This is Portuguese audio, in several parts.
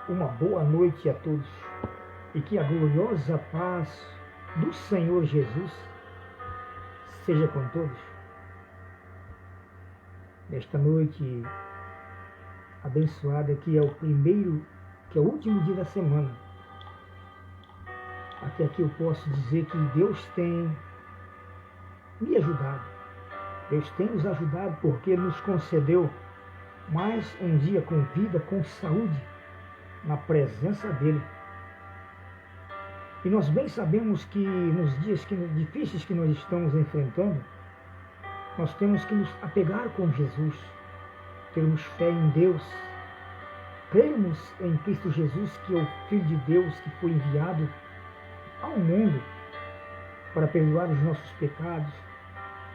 Uma boa noite a todos e que a gloriosa paz do Senhor Jesus seja com todos. Nesta noite abençoada, que é o último dia da semana. Até aqui eu posso dizer que Deus tem me ajudado. Deus tem nos ajudado porque Ele nos concedeu mais um dia com vida, com saúde, na presença dEle. E nós bem sabemos que nos dias difíceis que nós estamos enfrentando, nós temos que nos apegar com Jesus, termos fé em Deus, crermos em Cristo Jesus, que é o Filho de Deus que foi enviado ao mundo para perdoar os nossos pecados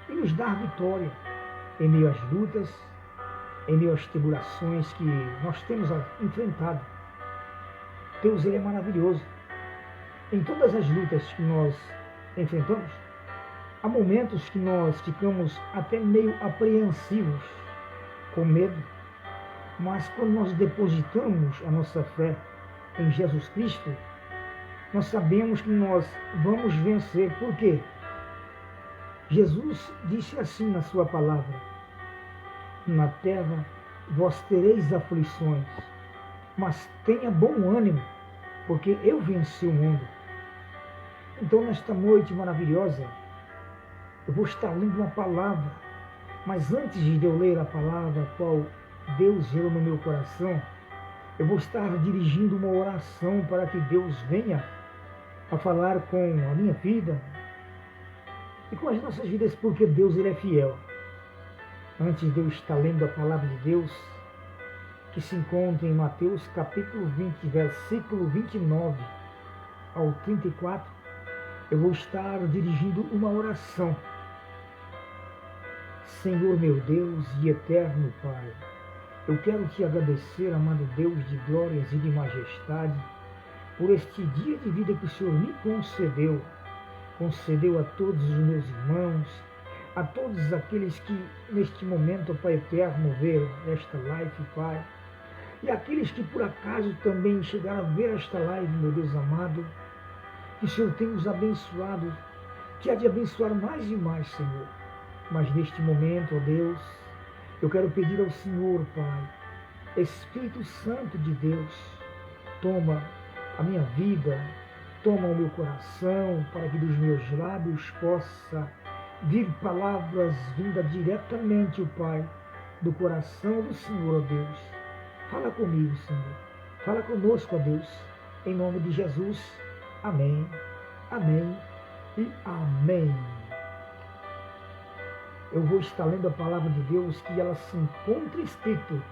e nos dar vitória em meio às lutas, em meio às tribulações que nós temos enfrentado. Deus, Ele é maravilhoso. Em todas as lutas que nós enfrentamos, há momentos que nós ficamos até meio apreensivos, com medo, mas quando nós depositamos a nossa fé em Jesus Cristo, nós sabemos que nós vamos vencer. Por quê? Jesus disse assim na sua palavra: na terra vós tereis aflições, mas tenha bom ânimo, porque eu venci o mundo. Então, nesta noite maravilhosa, eu vou estar lendo uma palavra, mas antes de eu ler a palavra a qual Deus gerou no meu coração, eu vou estar dirigindo uma oração para que Deus venha a falar com a minha vida e com as nossas vidas, porque Deus, Ele é fiel. Antes de eu estar lendo a palavra de Deus, que se encontra em Mateus capítulo 20, versículo 29 ao 34, eu vou estar dirigindo uma oração. Senhor meu Deus e eterno Pai, eu quero te agradecer, amado Deus de glórias e de majestade, por este dia de vida que o Senhor me concedeu a todos os meus irmãos, a todos aqueles que neste momento, Pai eterno, vê esta live, Pai, e aqueles que por acaso também chegaram a ver esta live, meu Deus amado, que o Senhor tem nos abençoado, que há de abençoar mais e mais, Senhor. Mas neste momento, ó Deus, eu quero pedir ao Senhor, Pai, Espírito Santo de Deus, toma a minha vida, toma o meu coração, para que dos meus lábios possa vir palavras vindas diretamente, ó Pai, do coração do Senhor, ó Deus. Fala comigo, Senhor. Fala conosco, ó Deus. Em nome de Jesus. Amém. Amém e amém. Eu vou estar lendo a palavra de Deus, que ela se encontra escrito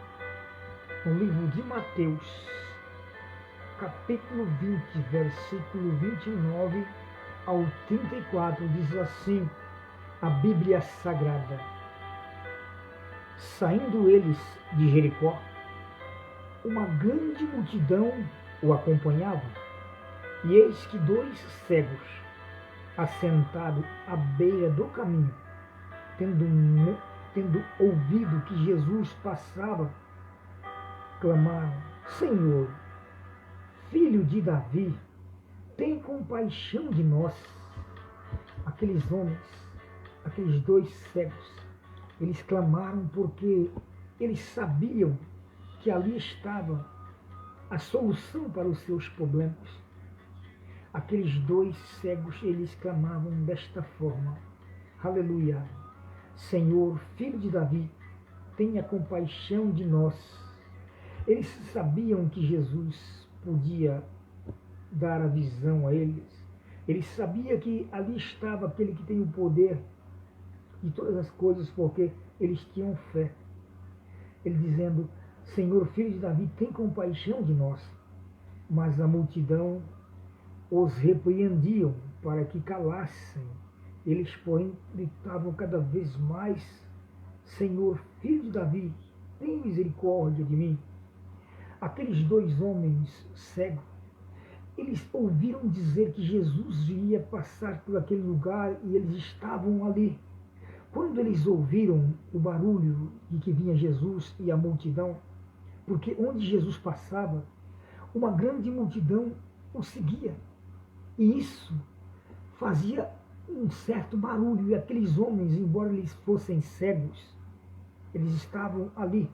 no livro de Mateus, capítulo 20, versículo 29 ao 34, diz assim a Bíblia Sagrada: saindo eles de Jericó, uma grande multidão o acompanhava, e eis que dois cegos, assentados à beira do caminho, tendo ouvido que Jesus passava, clamaram: Senhor, Filho de Davi, tem compaixão de nós. Aqueles homens, aqueles dois cegos, eles clamaram porque eles sabiam que ali estava a solução para os seus problemas. Aqueles dois cegos, eles clamavam desta forma: aleluia, Senhor, Filho de Davi, tenha compaixão de nós. Eles sabiam que Jesus podia dar a visão a eles. Eles sabiam que ali estava aquele que tem o poder de todas as coisas, porque eles tinham fé. Ele dizendo: Senhor, Filho de Davi, tem compaixão de nós. Mas a multidão os repreendiam para que calassem. Eles, porém, gritavam cada vez mais: Senhor, Filho de Davi, tem misericórdia de mim. Aqueles dois homens cegos, eles ouviram dizer que Jesus iria passar por aquele lugar e eles estavam ali. Quando eles ouviram o barulho de que vinha Jesus e a multidão, porque onde Jesus passava, uma grande multidão o seguia. E isso fazia um certo barulho. E aqueles homens, embora eles fossem cegos, eles estavam ali,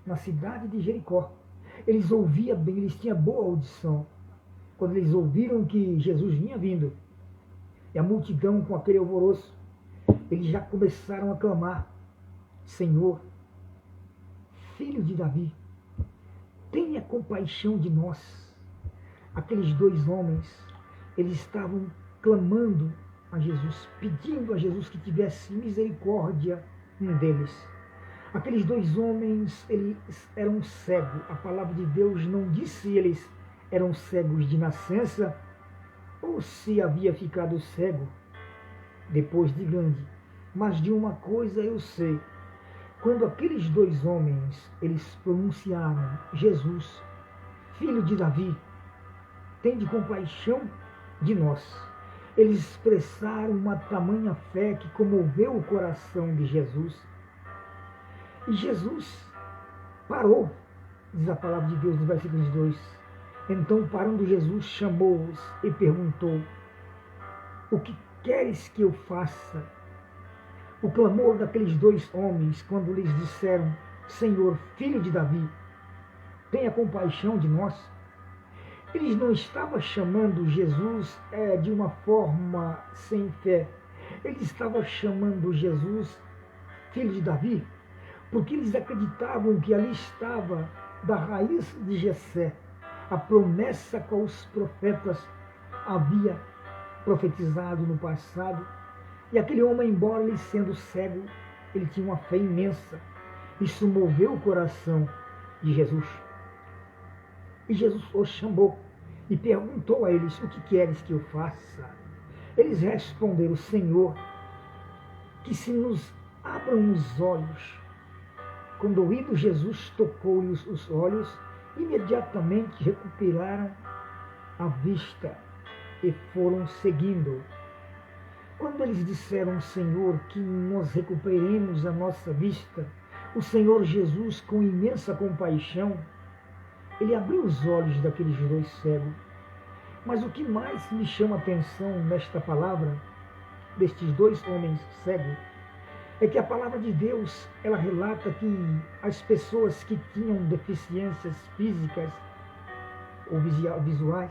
na cidade de Jericó. Eles ouviam bem, eles tinham boa audição. Quando eles ouviram que Jesus vinha vindo, e a multidão com aquele alvoroço, eles já começaram a clamar: Senhor, Filho de Davi, tenha compaixão de nós. Aqueles dois homens, eles estavam clamando a Jesus, pedindo a Jesus que tivesse misericórdia deles. Aqueles dois homens, eles eram cegos. A palavra de Deus não disse se eles eram cegos de nascença ou se havia ficado cego depois de grande. Mas de uma coisa eu sei: quando aqueles dois homens, eles pronunciaram: Jesus, Filho de Davi, tende compaixão de nós. Eles expressaram uma tamanha fé que comoveu o coração de Jesus. E Jesus parou, diz a palavra de Deus no versículo 2. Então, parando, Jesus chamou-os e perguntou: o que queres que eu faça? O clamor daqueles dois homens, quando lhes disseram: Senhor, Filho de Davi, tenha compaixão de nós. Eles não estavam chamando Jesus de uma forma sem fé. Eles estavam chamando Jesus Filho de Davi, porque eles acreditavam que ali estava da raiz de Jessé a promessa que os profetas havia profetizado no passado. E aquele homem, embora ele sendo cego, ele tinha uma fé imensa. Isso moveu o coração de Jesus. E Jesus os chamou e perguntou a eles: o que queres que eu faça? Eles responderam: Senhor, que se nos abram os olhos. Quando ouvido, Jesus tocou-lhes os olhos, imediatamente recuperaram a vista e foram seguindo. Quando eles disseram: Senhor, que nós recuperemos a nossa vista, o Senhor Jesus, com imensa compaixão, ele abriu os olhos daqueles dois cegos. Mas o que mais me chama a atenção nesta palavra, destes dois homens cegos, é que a palavra de Deus, ela relata que as pessoas que tinham deficiências físicas ou visuais,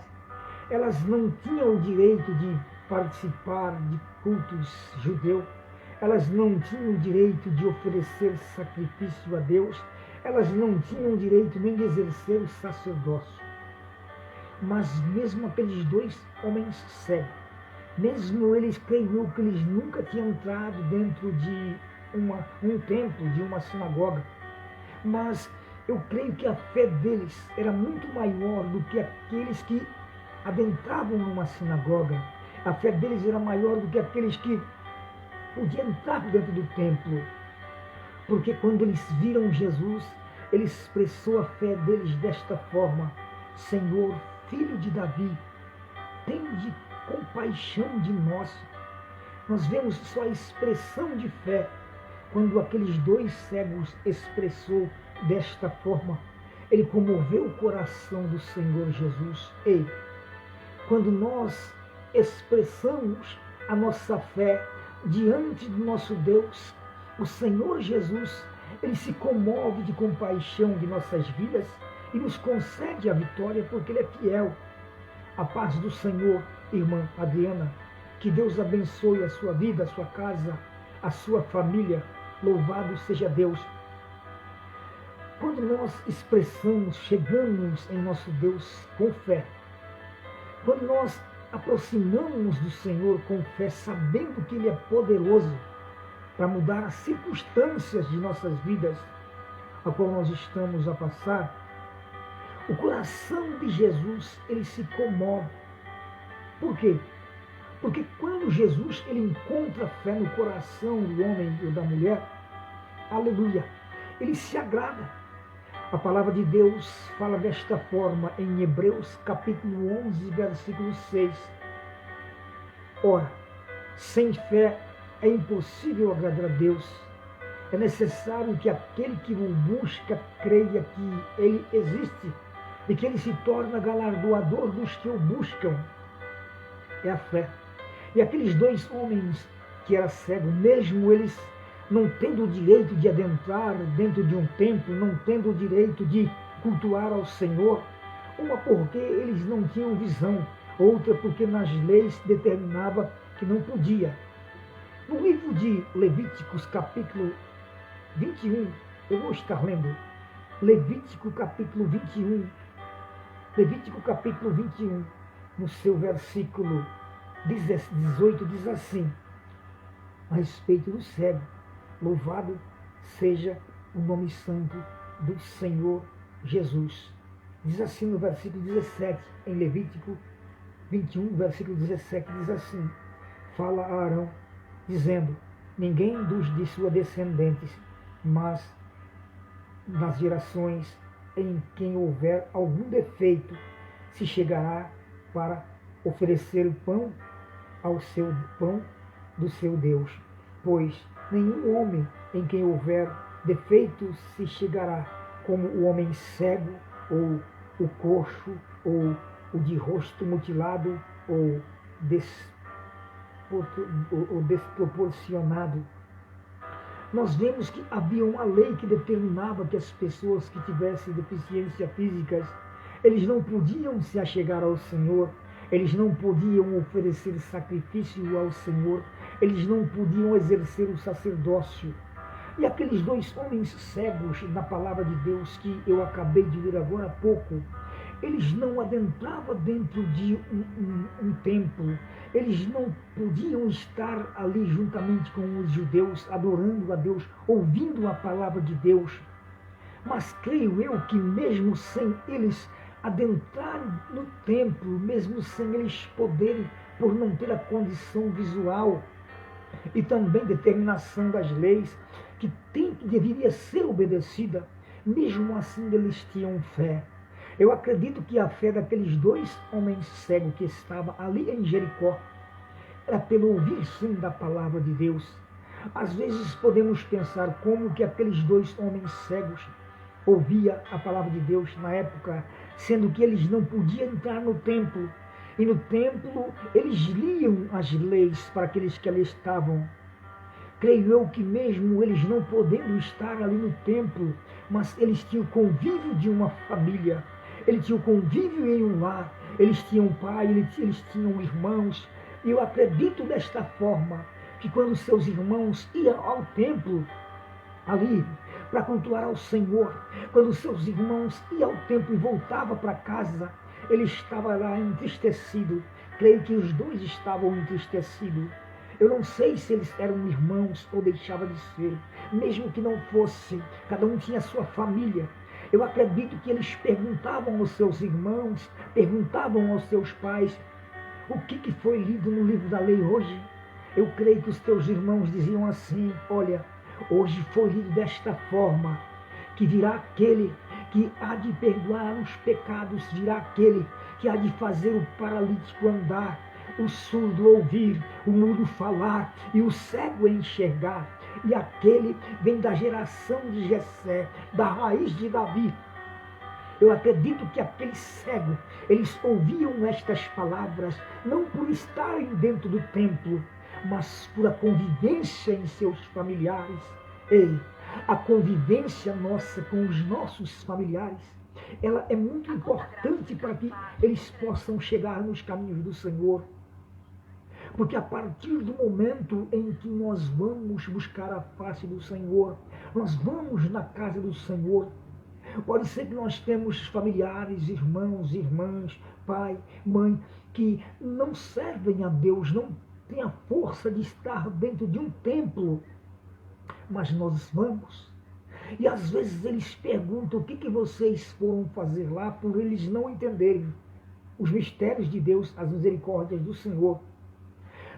elas não tinham o direito de participar de cultos judeus, elas não tinham o direito de oferecer sacrifício a Deus, elas não tinham o direito nem de exercer o sacerdócio. Mas mesmo aqueles dois homens cegos, mesmo eles, creio eu, que eles nunca tinham entrado dentro de um templo, de uma sinagoga, mas eu creio que a fé deles era muito maior do que aqueles que adentravam numa sinagoga. A fé deles era maior do que aqueles que podiam entrar dentro do templo, porque quando eles viram Jesus, ele expressou a fé deles desta forma: Senhor, Filho de Davi, tende compaixão de nós. Nós vemos só a expressão de fé quando aqueles dois cegos expressou desta forma. Ele comoveu o coração do Senhor Jesus. Ei, quando nós expressamos a nossa fé diante do nosso Deus, o Senhor Jesus, ele se comove de compaixão de nossas vidas e nos concede a vitória, porque ele é fiel. A paz do Senhor, irmã Adriana, que Deus abençoe a sua vida, a sua casa, a sua família. Louvado seja Deus. Quando nós expressamos, chegamos em nosso Deus com fé, quando nós aproximamos do Senhor com fé, sabendo que Ele é poderoso para mudar as circunstâncias de nossas vidas, a qual nós estamos a passar, o coração de Jesus, ele se comove. Por quê? Porque quando Jesus ele encontra fé no coração do homem ou da mulher, aleluia, ele se agrada. A palavra de Deus fala desta forma em Hebreus capítulo 11, versículo 6. Ora, sem fé é impossível agradar a Deus. É necessário que aquele que o busca creia que ele existe e que ele se torna galardoador dos que o buscam. É a fé. E aqueles dois homens que eram cegos, mesmo eles não tendo o direito de adentrar dentro de um templo, não tendo o direito de cultuar ao Senhor, uma porque eles não tinham visão, outra porque nas leis determinava que não podia. No livro de Levíticos, capítulo 21, eu vou estar lendo, Levítico capítulo 21, no seu versículo 18, diz assim, a respeito do cego: louvado seja o nome santo do Senhor Jesus. Diz assim no versículo 17, em Levítico 21, versículo 17, diz assim, fala a Arão, dizendo, ninguém dos de sua descendentes, mas nas gerações em quem houver algum defeito, se chegará para oferecer o pão do seu Deus. Pois nenhum homem em quem houver defeito se chegará, como o homem cego, ou o coxo, ou o de rosto mutilado, ou desproporcionado. Nós vemos que havia uma lei que determinava que as pessoas que tivessem deficiências físicas, eles não podiam se achegar ao Senhor, eles não podiam oferecer sacrifício ao Senhor, eles não podiam exercer o sacerdócio. E aqueles dois homens cegos na palavra de Deus que eu acabei de ler agora há pouco, eles não adentravam dentro de um templo, eles não podiam estar ali juntamente com os judeus, adorando a Deus, ouvindo a palavra de Deus. Mas creio eu que mesmo sem eles adentrarem no templo, mesmo sem eles poderem, por não ter a condição visual e também determinação das leis, que deveria ser obedecida, mesmo assim eles tinham fé. Eu acredito que a fé daqueles dois homens cegos que estavam ali em Jericó era pelo ouvir sim da palavra de Deus. Às vezes podemos pensar como que aqueles dois homens cegos ouviam a palavra de Deus na época, sendo que eles não podiam entrar no templo. E no templo eles liam as leis para aqueles que ali estavam. Creio eu que mesmo eles não podendo estar ali no templo, mas eles tinham o convívio de uma família, eles tinham o convívio em um lar, eles tinham um pai, eles tinham irmãos. E eu acredito desta forma, que quando seus irmãos iam ao templo, ali, para cultuar ao Senhor, quando seus irmãos iam ao templo e voltavam para casa, ele estava lá entristecido. Creio que os dois estavam entristecidos. Eu não sei se eles eram irmãos ou deixavam de ser, mesmo que não fosse, cada um tinha sua família. Eu acredito que eles perguntavam aos seus irmãos, perguntavam aos seus pais, o que foi lido no livro da lei hoje? Eu creio que os teus irmãos diziam assim, olha, hoje foi lido desta forma, que virá aquele que há de perdoar os pecados, virá aquele que há de fazer o paralítico andar, o surdo ouvir, o mudo falar e o cego enxergar. E aquele vem da geração de Jessé, da raiz de Davi. Eu acredito que aquele cego, eles ouviam estas palavras, não por estarem dentro do templo, mas por a convivência em seus familiares. Ei, a convivência nossa com os nossos familiares, ela é muito importante para que eles possam chegar nos caminhos do Senhor. Porque a partir do momento em que nós vamos buscar a face do Senhor, nós vamos na casa do Senhor, pode ser que nós temos familiares, irmãos, irmãs, pai, mãe, que não servem a Deus, não têm a força de estar dentro de um templo, mas nós vamos. E às vezes eles perguntam o que vocês foram fazer lá, por eles não entenderem os mistérios de Deus, as misericórdias do Senhor.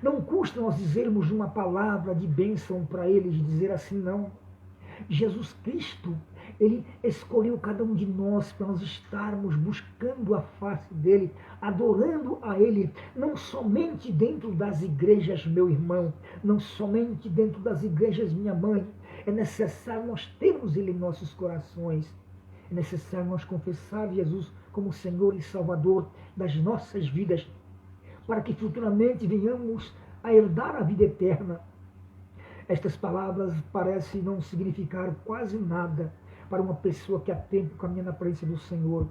Não custa nós dizermos uma palavra de bênção para eles, dizer assim, não. Jesus Cristo, Ele escolheu cada um de nós para nós estarmos buscando a face dEle, adorando a Ele, não somente dentro das igrejas, meu irmão, não somente dentro das igrejas, minha mãe. É necessário nós termos Ele em nossos corações. É necessário nós confessar Jesus como Senhor e Salvador das nossas vidas, para que futuramente venhamos a herdar a vida eterna. Estas palavras parecem não significar quase nada para uma pessoa que há tempo caminha na presença do Senhor.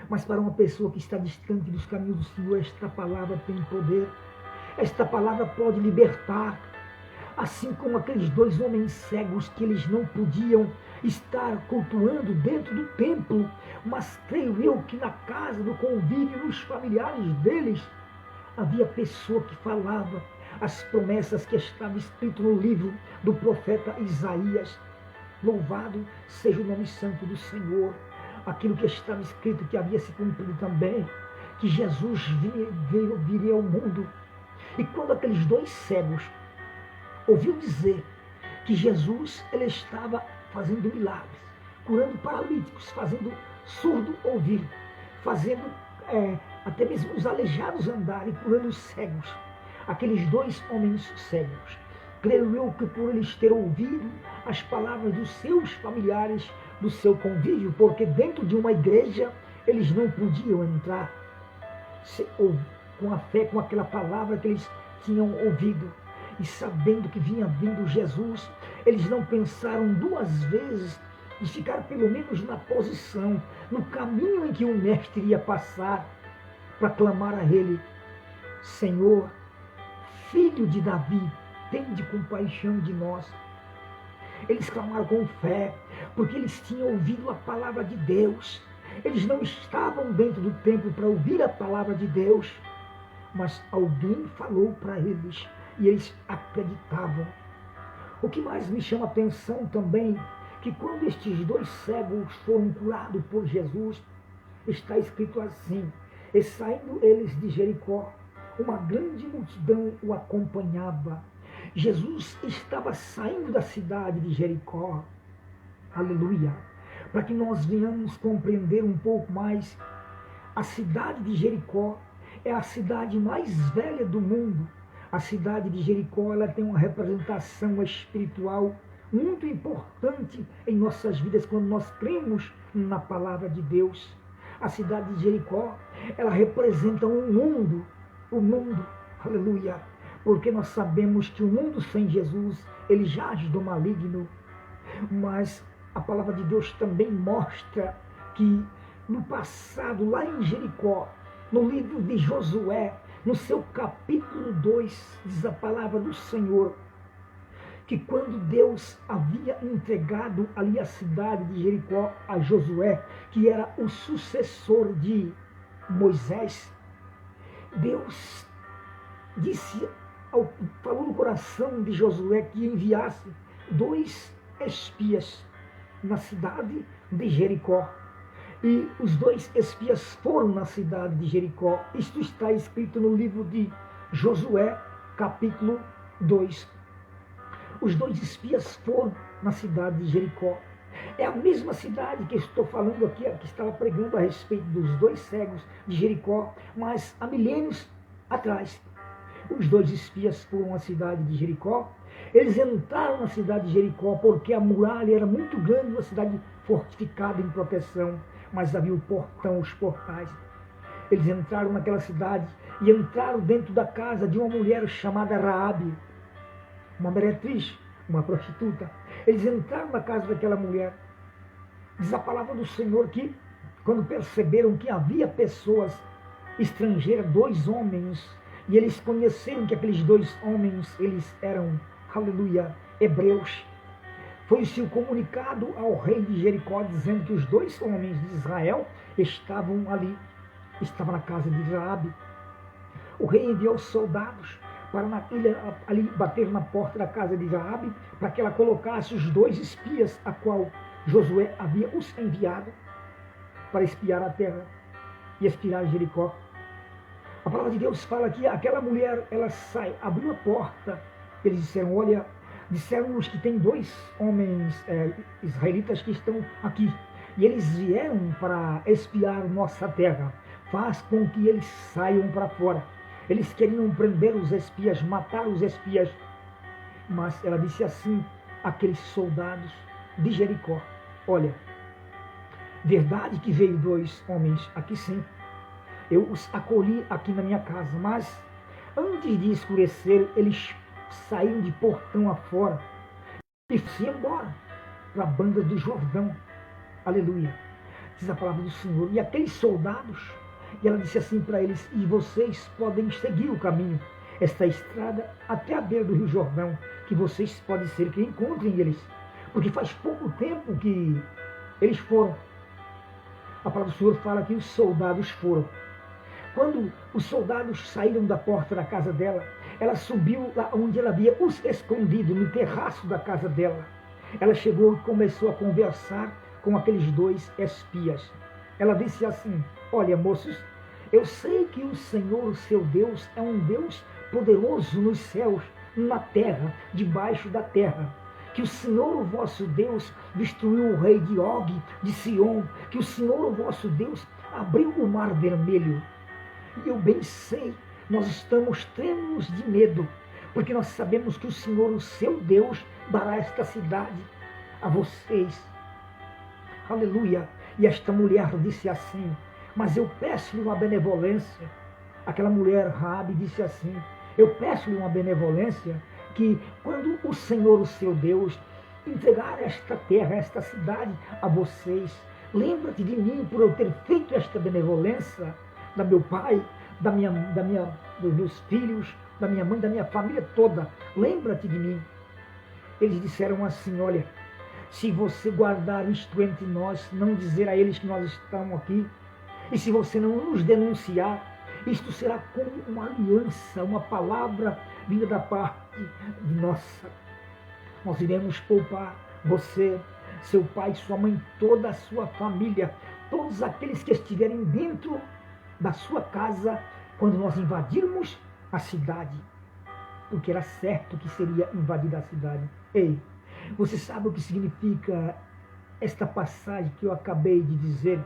Mas para uma pessoa que está distante dos caminhos do Senhor, esta palavra tem poder. Esta palavra pode libertar. Assim como aqueles dois homens cegos que eles não podiam estar cultuando dentro do templo, mas creio eu que na casa do convívio, nos familiares deles, havia pessoa que falava as promessas que estavam escritas no livro do profeta Isaías. Louvado seja o nome santo do Senhor. Aquilo que estava escrito que havia se cumprido também, que Jesus viria ao mundo. E quando aqueles dois cegos ouviu dizer que Jesus ele estava fazendo milagres, curando paralíticos, fazendo surdo ouvir, fazendo até mesmo os aleijados andarem, curando os cegos, aqueles dois homens cegos, creio eu que por eles ter ouvido as palavras dos seus familiares, do seu convívio, porque dentro de uma igreja eles não podiam entrar com a fé, com aquela palavra que eles tinham ouvido. E sabendo que vinha vindo Jesus, eles não pensaram duas vezes de ficar pelo menos na posição, no caminho em que o mestre iria passar, para clamar a ele: Senhor, Filho de Davi, tende compaixão de nós. Eles clamaram com fé, porque eles tinham ouvido a palavra de Deus. Eles não estavam dentro do templo para ouvir a palavra de Deus, mas alguém falou para eles e eles acreditavam. O que mais me chama a atenção também, que quando estes dois cegos foram curados por Jesus, está escrito assim: e saindo eles de Jericó, uma grande multidão o acompanhava. Jesus estava saindo da cidade de Jericó. Aleluia! Para que nós venhamos compreender um pouco mais, a cidade de Jericó é a cidade mais velha do mundo. A cidade de Jericó ela tem uma representação espiritual muito importante em nossas vidas quando nós cremos na palavra de Deus. A cidade de Jericó, ela representa o mundo, aleluia, porque nós sabemos que o mundo sem Jesus, ele jaz do maligno, mas a palavra de Deus também mostra que no passado, lá em Jericó, no livro de Josué, no seu capítulo 2, diz a palavra do Senhor, que quando Deus havia entregado ali a cidade de Jericó a Josué, que era o sucessor de Moisés, Deus falou no coração de Josué que enviasse 2 espias na cidade de Jericó. E os 2 espias foram na cidade de Jericó. Isto está escrito no livro de Josué, capítulo 2. Os 2 espias foram na cidade de Jericó. É a mesma cidade que estou falando aqui, que estava pregando a respeito dos 2 cegos de Jericó, mas há milênios atrás. Os 2 espias foram à cidade de Jericó. Eles entraram na cidade de Jericó porque a muralha era muito grande, uma cidade fortificada em proteção, mas havia o portão, os portais. Eles entraram naquela cidade e entraram dentro da casa de uma mulher chamada Raabe, uma meretriz, uma prostituta. Eles entraram na casa daquela mulher. Diz a palavra do Senhor que, quando perceberam que havia pessoas estrangeiras, 2 homens, e eles conheceram que aqueles 2 homens, eles eram, aleluia, hebreus, foi-se comunicado ao rei de Jericó, dizendo que os 2 homens de Israel estavam ali, estavam na casa de Raabe. O rei enviou soldados para ali bater na porta da casa de Raabe, para que ela colocasse os 2 espias, a qual Josué havia os enviado para espiar a terra e espiar Jericó. A palavra de Deus fala que aquela mulher, ela abriu a porta, eles disseram, olha, disseram-nos que tem 2 homens israelitas que estão aqui, e eles vieram para espiar nossa terra, faz com que eles saiam para fora. Eles queriam prender os espias, matar os espias, mas ela disse assim àqueles soldados de Jericó, olha, Verdade que veio 2 homens aqui sim. Eu os acolhi aqui na minha casa, mas antes de escurecer, eles saíram de portão afora e foram embora para a banda do Jordão. Aleluia. Diz a palavra do Senhor. E aqueles soldados, e ela disse assim para eles: e vocês podem seguir o caminho, esta estrada até a beira do Rio Jordão, que vocês podem ser que encontrem eles, porque faz pouco tempo que eles foram. A palavra do Senhor fala que os soldados foram. Quando os soldados saíram da porta da casa dela, ela subiu lá onde ela havia os escondido, no terraço da casa dela. Ela chegou e começou a conversar com aqueles 2 espias. Ela disse assim: olha, moços, eu sei que o Senhor, o seu Deus, é um Deus poderoso nos céus, na terra, debaixo da terra. Que o Senhor, o vosso Deus, destruiu o rei de Og, de Sion. Que o Senhor, o vosso Deus, abriu o mar vermelho. E eu bem sei, nós estamos trêmulos de medo, porque nós sabemos que o Senhor, o seu Deus, dará esta cidade a vocês. Aleluia. E esta mulher disse assim: mas eu peço-lhe uma benevolência. Aquela mulher, Raabe, disse assim: eu peço-lhe uma benevolência, que quando o Senhor, o seu Deus, entregar esta terra, esta cidade a vocês, lembra-te de mim por eu ter feito esta benevolência, da meu pai, dos meus filhos, da minha mãe, da minha família toda. Lembra-te de mim. Eles disseram assim: olha, se você guardar isto entre nós, não dizer a eles que nós estamos aqui, e se você não nos denunciar, isto será como uma aliança, uma palavra vinda da parte de nossa. Nós iremos poupar você, seu pai, sua mãe, toda a sua família, todos aqueles que estiverem dentro da sua casa, quando nós invadirmos a cidade, porque era certo que seria invadida a cidade. Ei, você sabe o que significa esta passagem que eu acabei de dizer?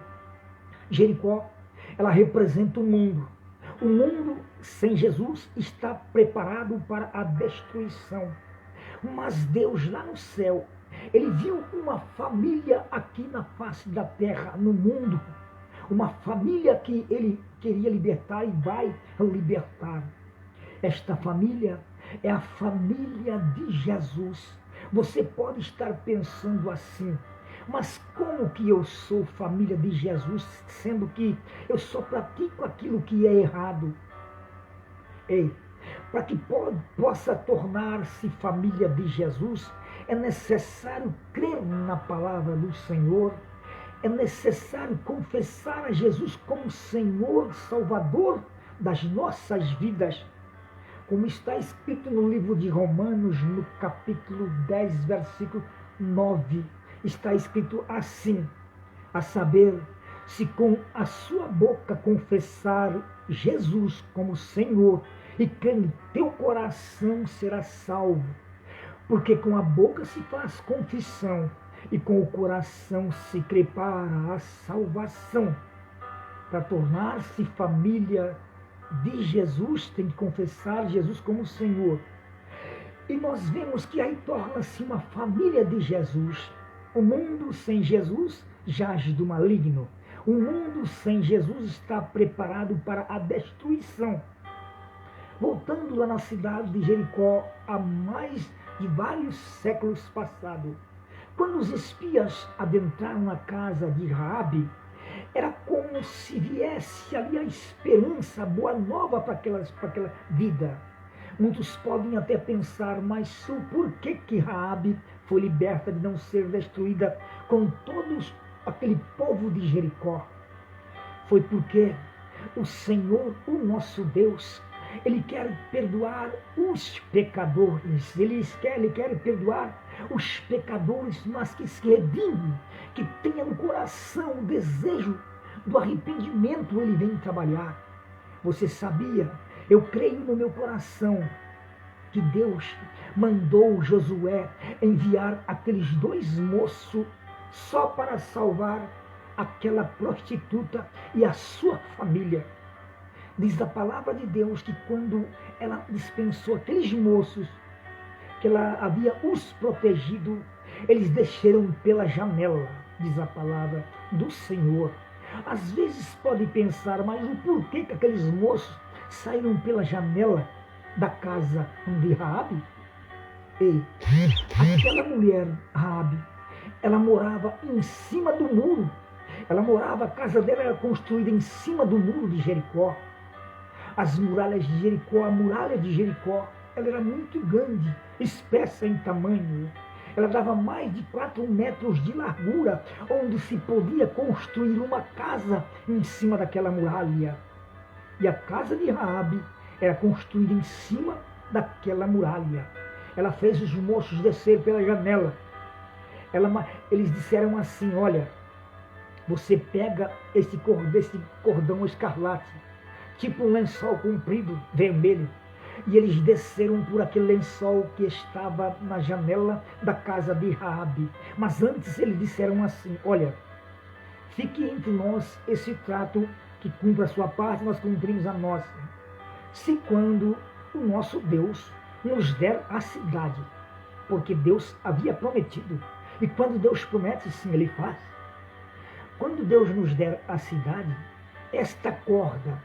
Jericó, ela representa o mundo. O mundo sem Jesus está preparado para a destruição. Mas Deus lá no céu, Ele viu uma família aqui na face da terra, no mundo. Uma família que Ele queria libertar e vai libertar. Esta família é a família de Jesus. Você pode estar pensando assim: mas como que eu sou família de Jesus, sendo que eu só pratico aquilo que é errado? Ei, para que possa tornar-se família de Jesus, é necessário crer na palavra do Senhor, é necessário confessar a Jesus como Senhor, Salvador das nossas vidas. Como está escrito no livro de Romanos, no capítulo 10, versículo 9, está escrito assim, a saber, se com a sua boca confessar Jesus como Senhor e crer no teu coração, serás salvo. Porque com a boca se faz confissão e com o coração se crê para a salvação. Para tornar-se família de Jesus, tem que confessar Jesus como Senhor. E nós vemos que aí torna-se uma família de Jesus. O mundo sem Jesus jaz do maligno. O mundo sem Jesus está preparado para a destruição. Voltando lá na cidade de Jericó, há mais de vários séculos passados, quando os espias adentraram na casa de Raabe, era como se viesse ali a esperança, a boa nova para aquela vida. Muitos podem até pensar, mas o porquê que Raabe foi liberta de não ser destruída com todos aquele povo de Jericó? Foi porque o Senhor, o nosso Deus, Ele quer perdoar os pecadores. Ele quer perdoar os pecadores, mas que se redimem, que tenham no coração o desejo do arrependimento. Ele vem trabalhar. Você sabia? Eu creio no meu coração que Deus mandou Josué enviar aqueles 2 moços só para salvar aquela prostituta e a sua família. Diz a palavra de Deus que quando ela dispensou aqueles moços, que ela havia os protegido, eles desceram pela janela diz a palavra do Senhor. Às vezes pode pensar, mas o porquê que aqueles moços saíram pela janela da casa de Raabe? E aquela mulher, Raabe, ela morava em cima do muro. A casa dela era construída em cima do muro de Jericó. As muralhas de Jericó, a muralha de Jericó, ela era muito grande, espessa em tamanho. Ela dava mais de 4 metros de largura, onde se podia construir uma casa em cima daquela muralha. E a casa de Raabe era construída em cima daquela muralha. Ela fez os moços descer pela janela. Eles disseram assim, olha, você pega esse cordão escarlate, tipo um lençol comprido, vermelho, e eles desceram por aquele lençol que estava na janela da casa de Raabe. Mas antes eles disseram assim, olha, fique entre nós esse trato, que cumpra a sua parte, nós cumprimos a nossa. Se quando o nosso Deus nos der a cidade, porque Deus havia prometido, e quando Deus promete, sim, Ele faz. Quando Deus nos der a cidade, esta corda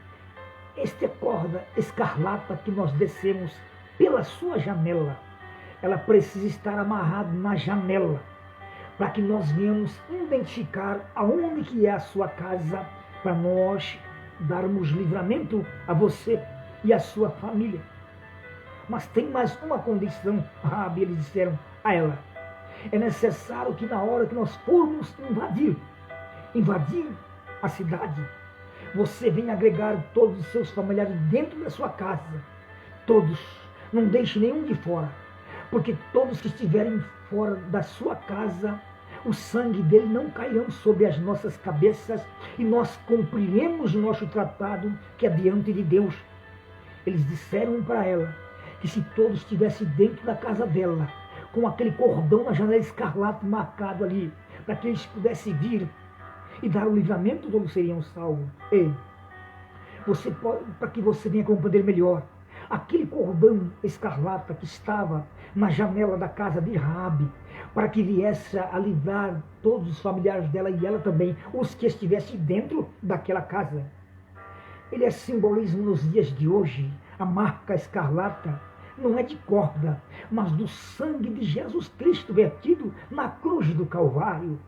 escarlata que nós descemos pela sua janela, ela precisa estar amarrada na janela, para que nós venhamos identificar aonde que é a sua casa, para nós darmos livramento a você e a sua família. Mas tem mais uma condição, Raabe, eles disseram a ela. É necessário que na hora que nós formos invadir a cidade, você venha agregar todos os seus familiares dentro da sua casa. Todos, não deixe nenhum de fora, porque todos que estiverem fora da sua casa, o sangue dele não cairão sobre as nossas cabeças e nós cumpriremos o nosso tratado que é diante de Deus. Eles disseram para ela que se todos estivessem dentro da casa dela, com aquele cordão na janela escarlate marcado ali, para que eles pudessem vir e dar o livramento, todos seriam salvos. E para que você venha compreender melhor, aquele cordão escarlata que estava na janela da casa de Raabe, para que viesse a livrar todos os familiares dela e ela também, os que estivessem dentro daquela casa. Ele é simbolismo nos dias de hoje. A marca escarlata não é de corda, mas do sangue de Jesus Cristo vertido na cruz do Calvário.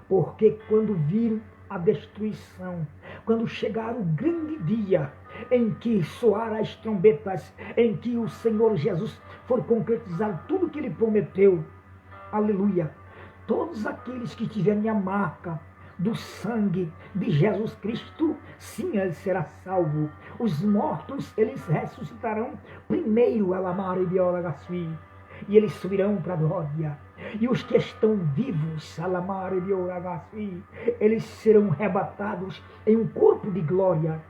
Porque quando viram a destruição, quando chegar o grande dia em que soar as trombetas, em que o Senhor Jesus for concretizar tudo o que Ele prometeu, aleluia, todos aqueles que tiverem a marca do sangue de Jesus Cristo, sim, ele será salvo. Os mortos, eles ressuscitarão primeiro, e eles subirão para a glória. E os que estão vivos, eles serão arrebatados em um corpo de glória.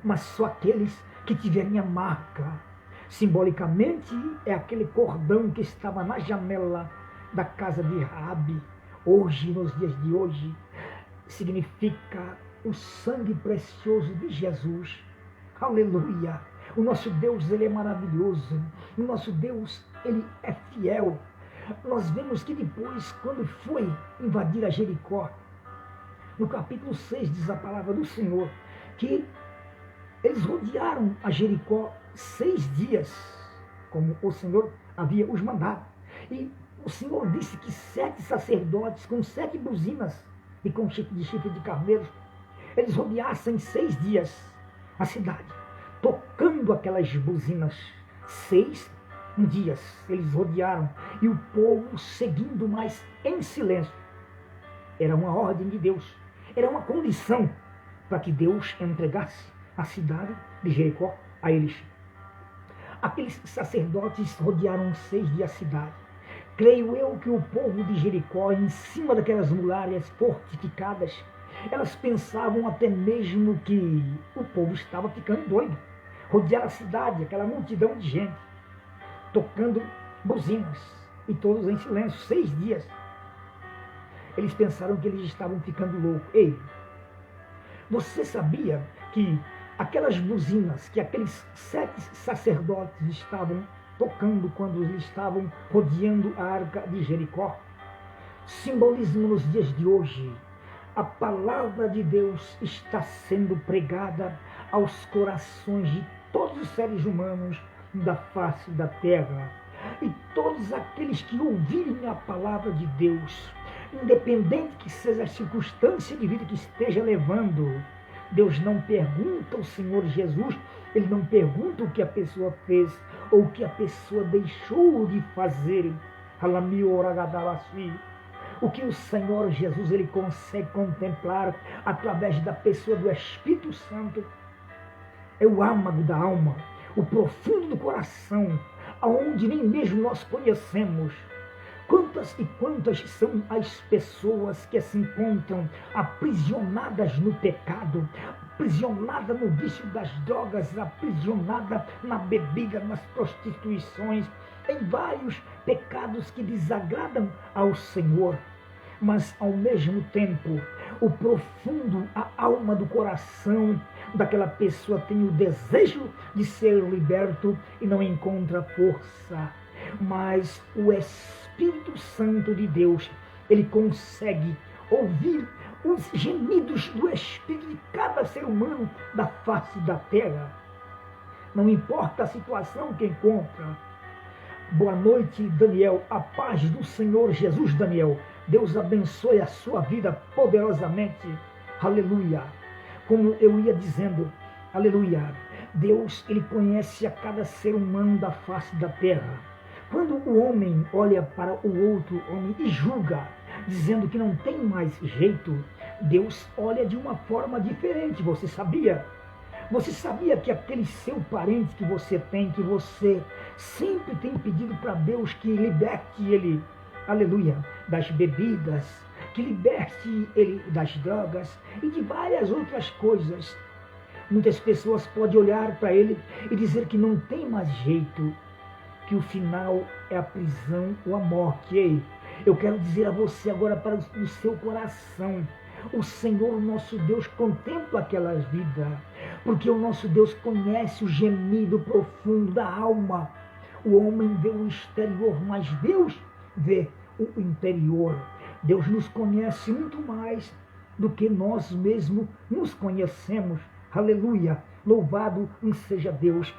Mas só aqueles que tiverem a marca, simbolicamente, é aquele cordão que estava na janela da casa de Raabe. Hoje, nos dias de hoje, significa o sangue precioso de Jesus. Aleluia! O nosso Deus, Ele é maravilhoso. O nosso Deus, Ele é fiel. Nós vemos que depois, quando foi invadir a Jericó, no capítulo 6 diz a palavra do Senhor, que eles rodearam a Jericó 6 dias, como o Senhor havia os mandado. E o Senhor disse que 7 sacerdotes com 7 buzinas e com chifre de carneiros, eles rodeassem 6 dias a cidade, tocando aquelas buzinas. 6 dias eles rodearam e o povo seguindo, mas em silêncio. Era uma ordem de Deus, era uma condição para que Deus entregasse a cidade de Jericó a eles. Aqueles sacerdotes rodearam 6 dias a cidade. Creio eu que o povo de Jericó, em cima daquelas muralhas fortificadas, elas pensavam até mesmo que o povo estava ficando doido. Rodear a cidade, aquela multidão de gente, tocando buzinas, e todos em silêncio, 6 dias. Eles pensaram que eles estavam ficando loucos. Ei, você sabia que aquelas buzinas que aqueles 7 sacerdotes estavam tocando quando eles estavam rodeando a arca de Jericó, Simbolismo nos dias de hoje. A palavra de Deus está sendo pregada aos corações de todos os seres humanos da face da terra. E todos aqueles que ouvirem a palavra de Deus, independente que seja a circunstância de vida que esteja levando, Deus não pergunta ao Senhor Jesus, Ele não pergunta o que a pessoa fez ou o que a pessoa deixou de fazer. O que o Senhor Jesus ele consegue contemplar através da pessoa do Espírito Santo é o âmago da alma, o profundo do coração, aonde nem mesmo nós conhecemos. Quantas e quantas são as pessoas que se encontram aprisionadas no pecado, aprisionadas no vício das drogas, aprisionadas na bebida, nas prostituições, em vários pecados que desagradam ao Senhor. Mas, ao mesmo tempo, o profundo, a alma do coração daquela pessoa tem o desejo de ser liberto e não encontra força. Mas o Espírito Santo de Deus, ele consegue ouvir os gemidos do Espírito de cada ser humano da face da terra. Não importa a situação que encontra. Boa noite, Daniel. A paz do Senhor Jesus, Daniel. Deus abençoe a sua vida poderosamente. Aleluia. Como eu ia dizendo, aleluia. Deus, ele conhece a cada ser humano da face da terra. Quando o homem olha para o outro homem e julga, dizendo que não tem mais jeito, Deus olha de uma forma diferente. Você sabia? Você sabia que aquele seu parente que você tem, que você sempre tem pedido para Deus que liberte ele, aleluia, das bebidas, que liberte ele das drogas e de várias outras coisas. Muitas pessoas podem olhar para ele e dizer que não tem mais jeito, que o final é a prisão ou a morte. Ei, eu quero dizer a você agora para o seu coração, o Senhor nosso Deus contempla aquela vida, porque o nosso Deus conhece o gemido profundo da alma. O homem vê o exterior, mas Deus vê o interior. Deus nos conhece muito mais do que nós mesmos nos conhecemos. Aleluia, louvado seja Deus.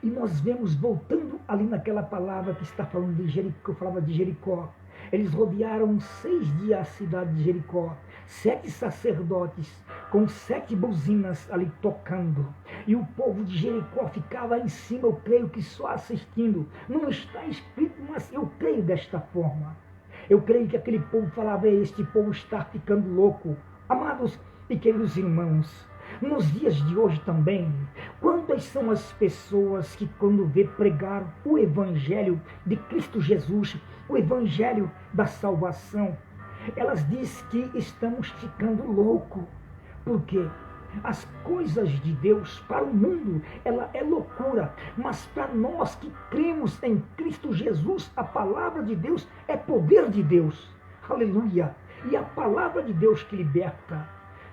E nós vemos, voltando ali naquela palavra que está falando de Jericó, que eu falava de Jericó. Eles rodearam 6 dias a cidade de Jericó, 7 sacerdotes com 7 buzinas ali tocando. E o povo de Jericó ficava em cima, eu creio que só assistindo. Não está escrito, mas eu creio desta forma. Eu creio que aquele povo falava, este povo está ficando louco. Amados e queridos irmãos, nos dias de hoje também, quantas são as pessoas que quando vê pregar o Evangelho de Cristo Jesus, o Evangelho da salvação, elas dizem que estamos ficando loucos. Por quê? As coisas de Deus para o mundo, ela é loucura, mas para nós que cremos em Cristo Jesus, a palavra de Deus é poder de Deus. Aleluia! E a palavra de Deus que liberta.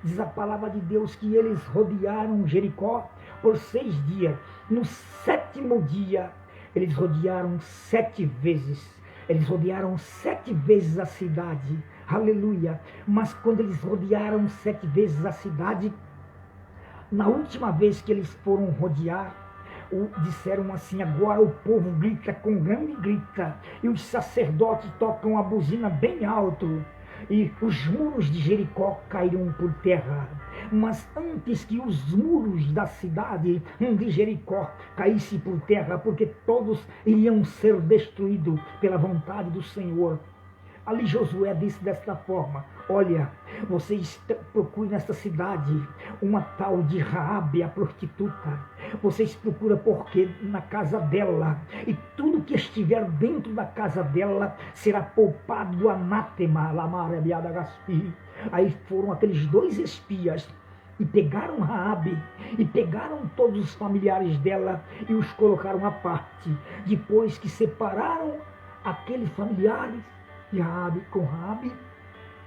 Diz a palavra de Deus que eles rodearam Jericó por 6 dias. No 7º dia, eles rodearam 7 vezes. Eles rodearam 7 vezes a cidade. Aleluia! Mas quando eles rodearam 7 vezes a cidade, na última vez que eles foram rodear, disseram assim, agora o povo grita com grande grita, e os sacerdotes tocam a buzina bem alto, e os muros de Jericó caíram por terra. Mas antes que os muros da cidade de Jericó caíssem por terra, porque todos iriam ser destruídos pela vontade do Senhor, ali Josué disse desta forma, olha, vocês procurem nesta cidade uma tal de Raabe, a prostituta. Vocês procuram porque na casa dela, e tudo que estiver dentro da casa dela será poupado do anátema. Aí foram aqueles 2 espias e pegaram Raabe, e pegaram todos os familiares dela e os colocaram à parte. Depois que separaram aqueles familiares, e com Raabe,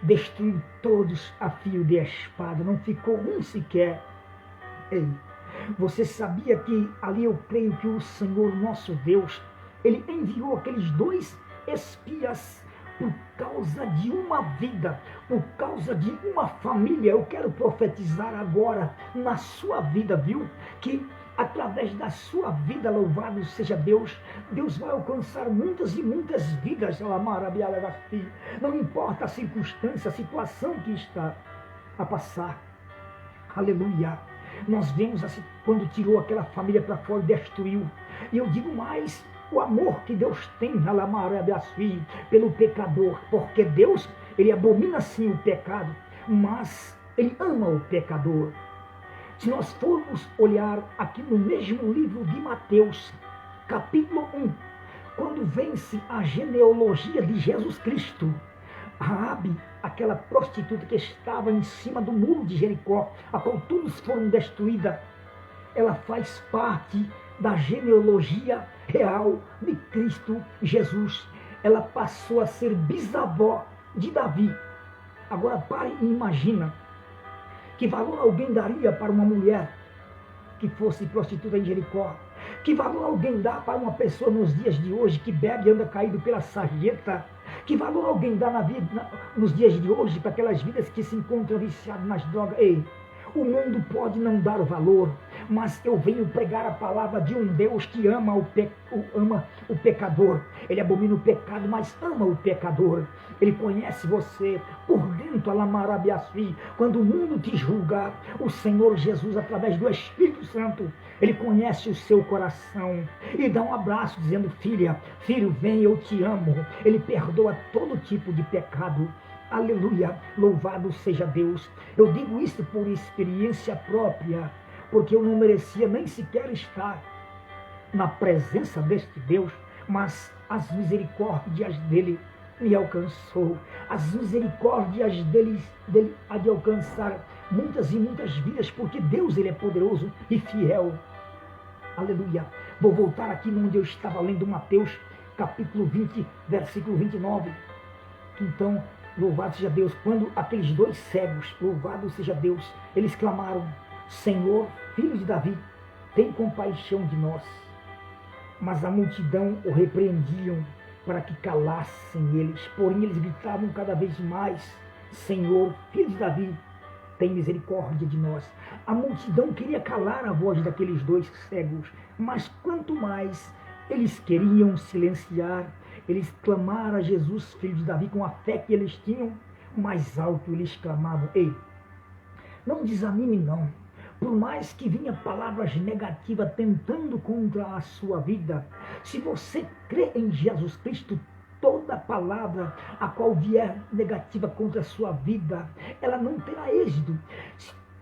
destruiu todos a fio de espada, não ficou um sequer. Ei, você sabia que ali eu creio que o Senhor nosso Deus, ele enviou aqueles 2 espias por causa de uma vida, por causa de uma família. Eu quero profetizar agora na sua vida, viu? Que através da sua vida, louvado seja Deus, Deus vai alcançar muitas e muitas vidas. Não importa a circunstância, a situação que está a passar. Aleluia. Nós vemos assim, quando tirou aquela família para fora e destruiu. E eu digo mais, o amor que Deus tem pelo pecador, porque Deus, ele abomina sim o pecado, mas ele ama o pecador. Se nós formos olhar aqui no mesmo livro de Mateus, capítulo 1, quando vence a genealogia de Jesus Cristo, Raabe, aquela prostituta que estava em cima do muro de Jericó, a qual todos foram destruídas, ela faz parte da genealogia real de Cristo Jesus. Ela passou a ser bisavó de Davi. Agora pare e imagina que valor alguém daria para uma mulher que fosse prostituta em Jericó? Que valor alguém dá para uma pessoa nos dias de hoje que bebe e anda caído pela sarjeta? Que valor alguém dá nos dias de hoje para aquelas vidas que se encontram viciadas nas drogas? Ei, o mundo pode não dar valor, mas eu venho pregar a palavra de um Deus que ama o pecador. Ele abomina o pecado, mas ama o pecador. Ele conhece você por dentro, Alamarabiasfi. Quando o mundo te julga, o Senhor Jesus, através do Espírito Santo, ele conhece o seu coração e dá um abraço dizendo: filha, filho, vem, eu te amo. Ele perdoa todo tipo de pecado. Aleluia, louvado seja Deus. Eu digo isso por experiência própria, porque eu não merecia nem sequer estar na presença deste Deus, mas as misericórdias dele me alcançou. As misericórdias dele há de alcançar muitas e muitas vidas, porque Deus, ele é poderoso e fiel. Aleluia. Vou voltar aqui onde eu estava lendo Mateus, capítulo 20, versículo 29. Então, louvado seja Deus, quando aqueles dois cegos, louvado seja Deus, eles clamaram: Senhor, filho de Davi, tem compaixão de nós. Mas a multidão o repreendiam para que calassem eles. Porém, eles gritavam cada vez mais: Senhor, filho de Davi, tem misericórdia de nós. A multidão queria calar a voz daqueles dois cegos, mas quanto mais eles queriam silenciar, eles clamaram a Jesus, filho de Davi, com a fé que eles tinham, mais alto eles clamavam: ei, não desanime não. Por mais que vinha palavras negativas tentando contra a sua vida, se você crê em Jesus Cristo, toda palavra a qual vier negativa contra a sua vida, ela não terá êxito.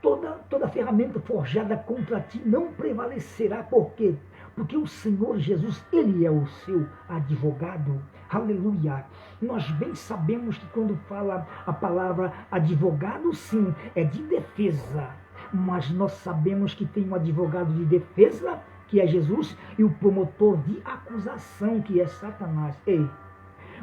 Toda ferramenta forjada contra ti não prevalecerá. Por quê? Porque o Senhor Jesus, ele é o seu advogado. Aleluia. Nós bem sabemos que quando fala a palavra advogado, sim, é de defesa. Mas nós sabemos que tem um advogado de defesa, que é Jesus, e o promotor de acusação, que é Satanás. Ei,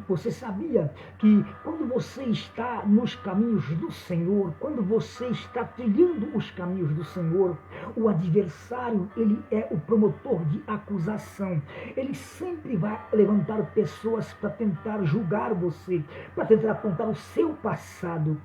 você sabia que quando você está nos caminhos do Senhor, quando você está trilhando os caminhos do Senhor, o adversário, ele é o promotor de acusação. Ele sempre vai levantar pessoas para tentar julgar você, para tentar apontar o seu passado,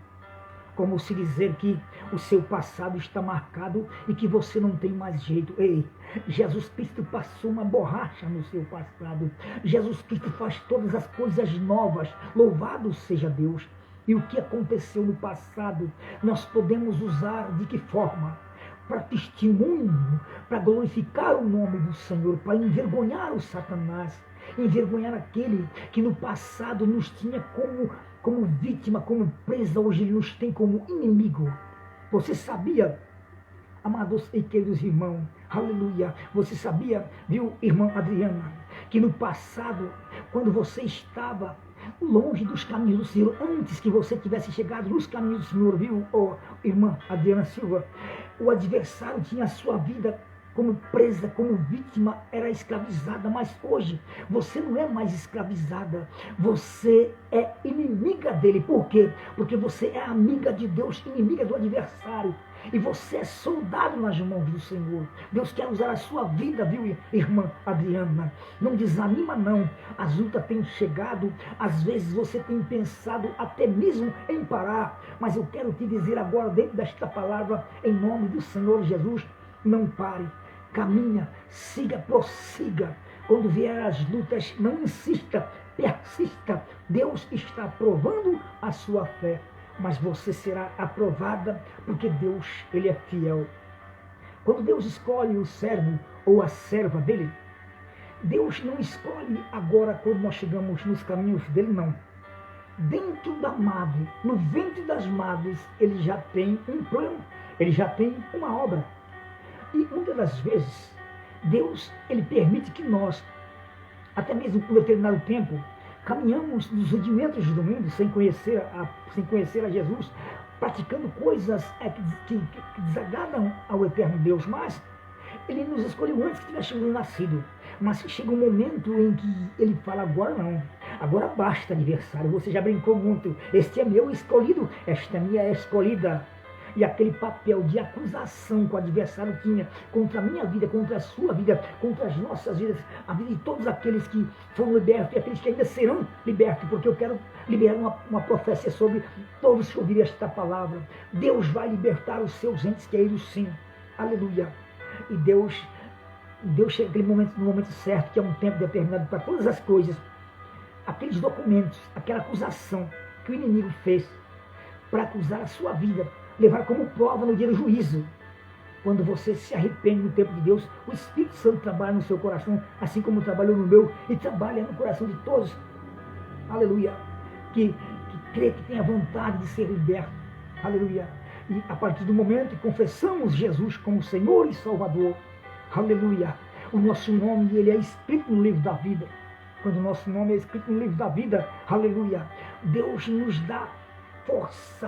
como se dizer que o seu passado está marcado e que você não tem mais jeito. Ei, Jesus Cristo passou uma borracha no seu passado. Jesus Cristo faz todas as coisas novas. Louvado seja Deus. E o que aconteceu no passado, nós podemos usar de que forma? Para testemunho, para glorificar o nome do Senhor, para envergonhar o Satanás, envergonhar aquele que no passado nos tinha como vítima, como presa, hoje ele nos tem como inimigo. Você sabia, amados e queridos irmãos, aleluia, você sabia, viu, irmã Adriana, que no passado, quando você estava longe dos caminhos do Senhor, antes que você tivesse chegado nos caminhos do Senhor, viu, irmã Adriana Silva, o adversário tinha a sua vida como presa, como vítima, era escravizada, mas hoje você não é mais escravizada, você é inimiga dele. Por quê? Porque você é amiga de Deus, inimiga do adversário. E você é soldado nas mãos do Senhor. Deus quer usar a sua vida, viu, irmã Adriana? Não desanima, não. As lutas têm chegado, às vezes você tem pensado até mesmo em parar. Mas eu quero te dizer agora, dentro desta palavra, em nome do Senhor Jesus, não pare. Caminha, siga, prossiga. Quando vier as lutas, não insista, persista. Deus está provando a sua fé, mas você será aprovada, porque Deus, ele é fiel. Quando Deus escolhe o servo ou a serva dele, Deus não escolhe agora quando nós chegamos nos caminhos dele, não. Dentro da madre, no ventre das madres, ele já tem um plano, ele já tem uma obra. E muitas das vezes, Deus, ele permite que nós, até mesmo por determinado tempo, caminhamos nos rudimentos do mundo sem conhecer a Jesus, praticando coisas que desagradam ao eterno Deus, mas ele nos escolheu antes que tivéssemos nascido. Mas chega um momento em que ele fala, agora não, agora basta, adversário, você já brincou muito, este é meu escolhido, esta é minha escolhida. E aquele papel de acusação que o adversário tinha contra a minha vida, contra a sua vida, contra as nossas vidas, a vida de todos aqueles que foram libertos e aqueles que ainda serão libertos, porque eu quero liberar uma profecia sobre todos que ouvirem esta palavra. Deus vai libertar os seus entes queridos, sim. Aleluia. E Deus chega aquele momento, no momento certo, que é um tempo determinado para todas as coisas. Aqueles documentos, aquela acusação que o inimigo fez para acusar a sua vida, levar como prova no dia do juízo. Quando você se arrepende no tempo de Deus, o Espírito Santo trabalha no seu coração, assim como trabalhou no meu, e trabalha no coração de todos, aleluia, que crê, que tem a vontade de ser liberto, aleluia. E a partir do momento que confessamos Jesus como Senhor e Salvador, aleluia, o nosso nome, ele é escrito no livro da vida. Quando o nosso nome é escrito no livro da vida, aleluia, Deus nos dá força,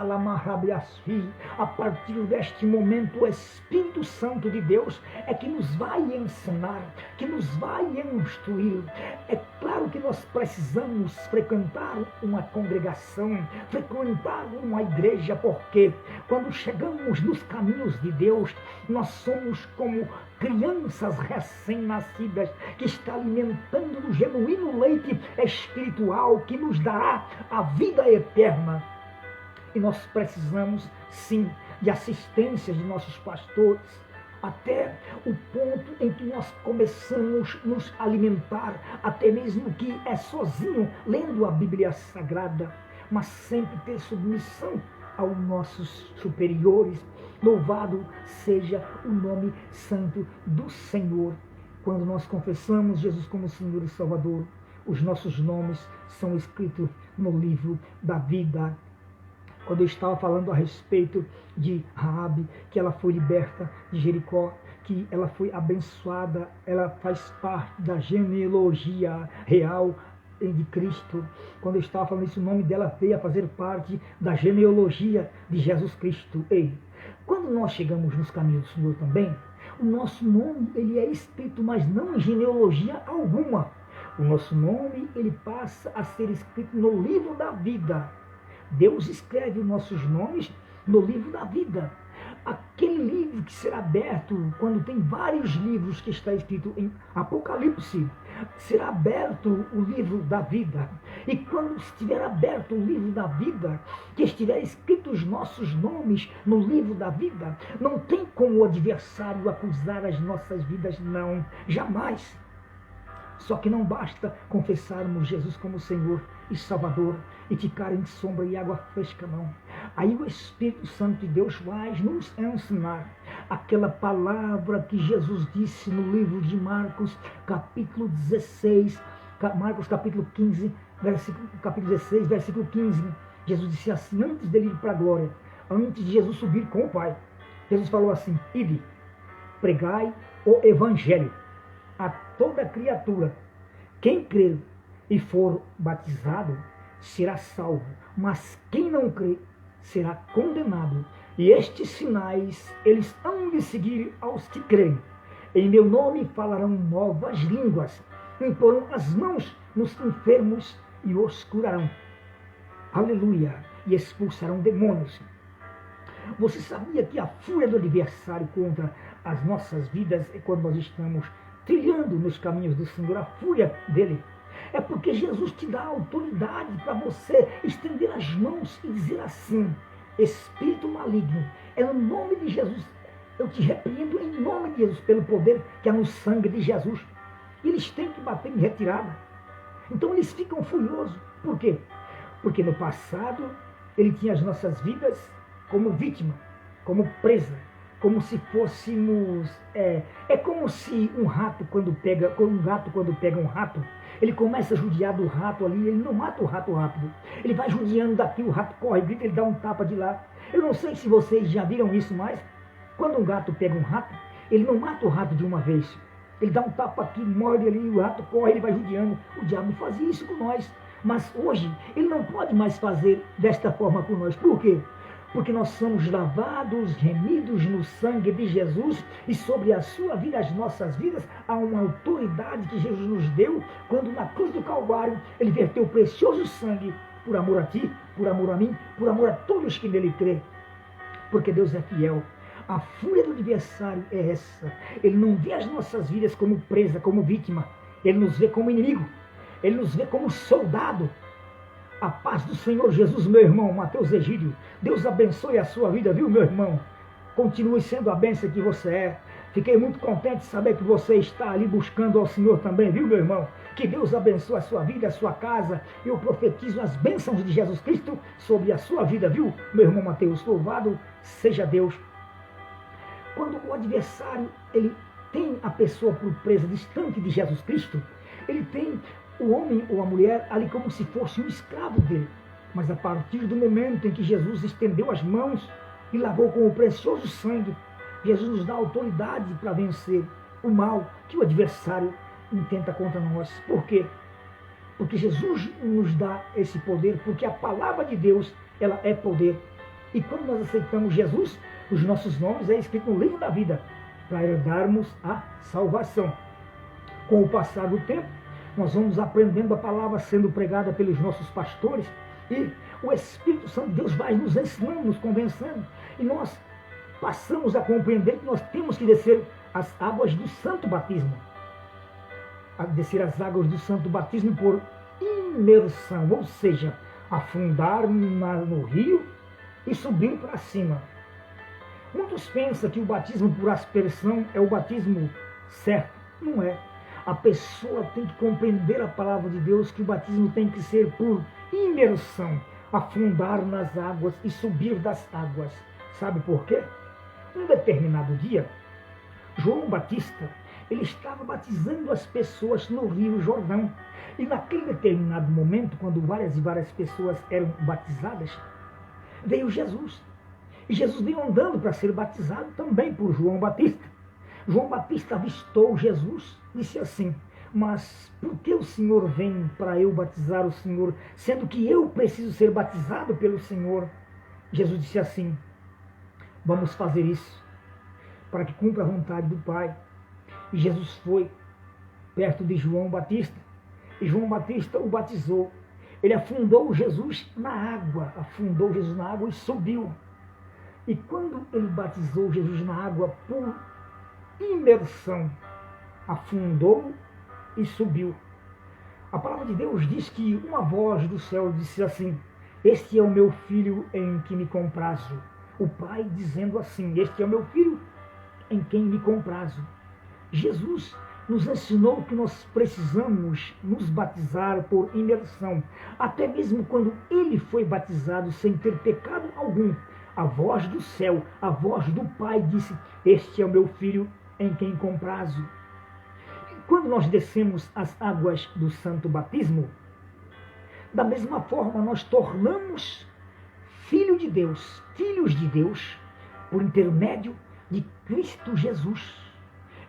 a partir deste momento o Espírito Santo de Deus é que nos vai ensinar, que nos vai instruir. É claro que nós precisamos frequentar uma congregação, frequentar uma igreja, porque quando chegamos nos caminhos de Deus, nós somos como crianças recém-nascidas que está alimentando do genuíno leite espiritual que nos dará a vida eterna. E nós precisamos, sim, de assistência de nossos pastores, até o ponto em que nós começamos a nos alimentar, até mesmo que é sozinho, lendo a Bíblia Sagrada, mas sempre ter submissão aos nossos superiores. Louvado seja o nome santo do Senhor. Quando nós confessamos Jesus como Senhor e Salvador, os nossos nomes são escritos no livro da vida. Quando eu estava falando a respeito de Raabe, que ela foi liberta de Jericó, que ela foi abençoada, ela faz parte da genealogia real de Cristo. Quando eu estava falando isso, o nome dela veio a fazer parte da genealogia de Jesus Cristo. Ei, quando nós chegamos nos caminhos do Senhor também, o nosso nome ele é escrito, mas não em genealogia alguma. O nosso nome ele passa a ser escrito no livro da vida. Deus escreve os nossos nomes no livro da vida. Aquele livro que será aberto quando tem vários livros que está escrito em Apocalipse, será aberto o livro da vida. E quando estiver aberto o livro da vida, que estiver escrito os nossos nomes no livro da vida, não tem como o adversário acusar as nossas vidas, não, jamais. Só que não basta confessarmos Jesus como Senhor e Salvador e ficar em sombra e água fresca, não. Aí o Espírito Santo de Deus vai nos ensinar aquela palavra que Jesus disse no livro de Marcos, capítulo 16, Marcos capítulo 15, capítulo 16, versículo 15. Jesus disse assim, antes dele ir para a glória, antes de Jesus subir com o Pai, Jesus falou assim, ide, pregai o Evangelho a toda criatura. Quem crer e for batizado será salvo, mas quem não crer será condenado. E estes sinais, eles hão de seguir aos que creem. Em meu nome falarão novas línguas, imporão as mãos nos enfermos e os curarão. Aleluia! E expulsarão demônios. Você sabia que a fúria do adversário contra as nossas vidas é quando nós estamos trilhando nos caminhos do Senhor, a fúria dele? É porque Jesus te dá autoridade para você estender as mãos e dizer assim: espírito maligno, é no nome de Jesus, eu te repreendo em nome de Jesus, pelo poder que há no sangue de Jesus. E eles têm que bater em retirada. Então eles ficam furiosos. Por quê? Porque no passado ele tinha as nossas vidas como vítima, como presa, como se fôssemos... É como se um gato quando pega um rato, ele começa a judiar do rato ali, ele não mata o rato rápido. Ele vai judiando daqui, o rato corre, grita, ele dá um tapa de lá. Eu não sei se vocês já viram isso, mas quando um gato pega um rato, ele não mata o rato de uma vez. Ele dá um tapa aqui, morde ali, o rato corre, ele vai judiando. O diabo fazia isso com nós. Mas hoje, ele não pode mais fazer desta forma com nós. Por quê? Porque nós somos lavados, remidos no sangue de Jesus, e sobre a sua vida, as nossas vidas, há uma autoridade que Jesus nos deu, quando na cruz do Calvário, ele verteu o precioso sangue por amor a ti, por amor a mim, por amor a todos que nele crê. Porque Deus é fiel. A fúria do adversário é essa. Ele não vê as nossas vidas como presa, como vítima. Ele nos vê como inimigo. Ele nos vê como soldado. A paz do Senhor Jesus, meu irmão, Mateus Egídio. Deus abençoe a sua vida, viu, meu irmão? Continue sendo a bênção que você é. Fiquei muito contente de saber que você está ali buscando ao Senhor também, viu, meu irmão? Que Deus abençoe a sua vida, a sua casa. Eu profetizo as bênçãos de Jesus Cristo sobre a sua vida, viu, meu irmão Mateus? Louvado seja Deus. Quando o adversário ele tem a pessoa por presa distante de Jesus Cristo, ele tem o homem ou a mulher ali como se fosse um escravo dele. Mas a partir do momento em que Jesus estendeu as mãos e lavou com o precioso sangue, Jesus nos dá autoridade para vencer o mal que o adversário intenta contra nós. Por quê? Porque Jesus nos dá esse poder, porque a palavra de Deus, ela é poder. E quando nós aceitamos Jesus, os nossos nomes é escrito no livro da vida, para herdarmos a salvação. Com o passar do tempo, nós vamos aprendendo a palavra sendo pregada pelos nossos pastores, e o Espírito Santo de Deus vai nos ensinando, nos convencendo, e nós passamos a compreender que nós temos que descer as águas do santo batismo. A descer as águas do santo batismo por imersão, ou seja, afundar no rio e subir para cima. Muitos pensam que o batismo por aspersão é o batismo certo. Não é. A pessoa tem que compreender a palavra de Deus, que o batismo tem que ser por imersão, afundar nas águas e subir das águas. Sabe por quê? Um determinado dia, João Batista, ele estava batizando as pessoas no Rio Jordão. E naquele determinado momento, quando várias e várias pessoas eram batizadas, veio Jesus. E Jesus veio andando para ser batizado também por João Batista. João Batista avistou Jesus, disse assim: mas por que o Senhor vem para eu batizar o Senhor, sendo que eu preciso ser batizado pelo Senhor? Jesus disse assim: vamos fazer isso, para que cumpra a vontade do Pai. E Jesus foi perto de João Batista, e João Batista o batizou. Ele afundou Jesus na água e subiu. E quando ele batizou Jesus na água por imersão, afundou e subiu. A palavra de Deus diz que uma voz do céu disse assim: este é o meu filho em que me comprazo. O Pai dizendo assim: este é o meu filho em quem me comprazo. Jesus nos ensinou que nós precisamos nos batizar por imersão. Até mesmo quando ele foi batizado sem ter pecado algum, a voz do céu, a voz do Pai disse: este é o meu filho em quem comprazo. E quando nós descemos as águas do santo batismo, da mesma forma nós tornamos filhos de Deus, por intermédio de Cristo Jesus.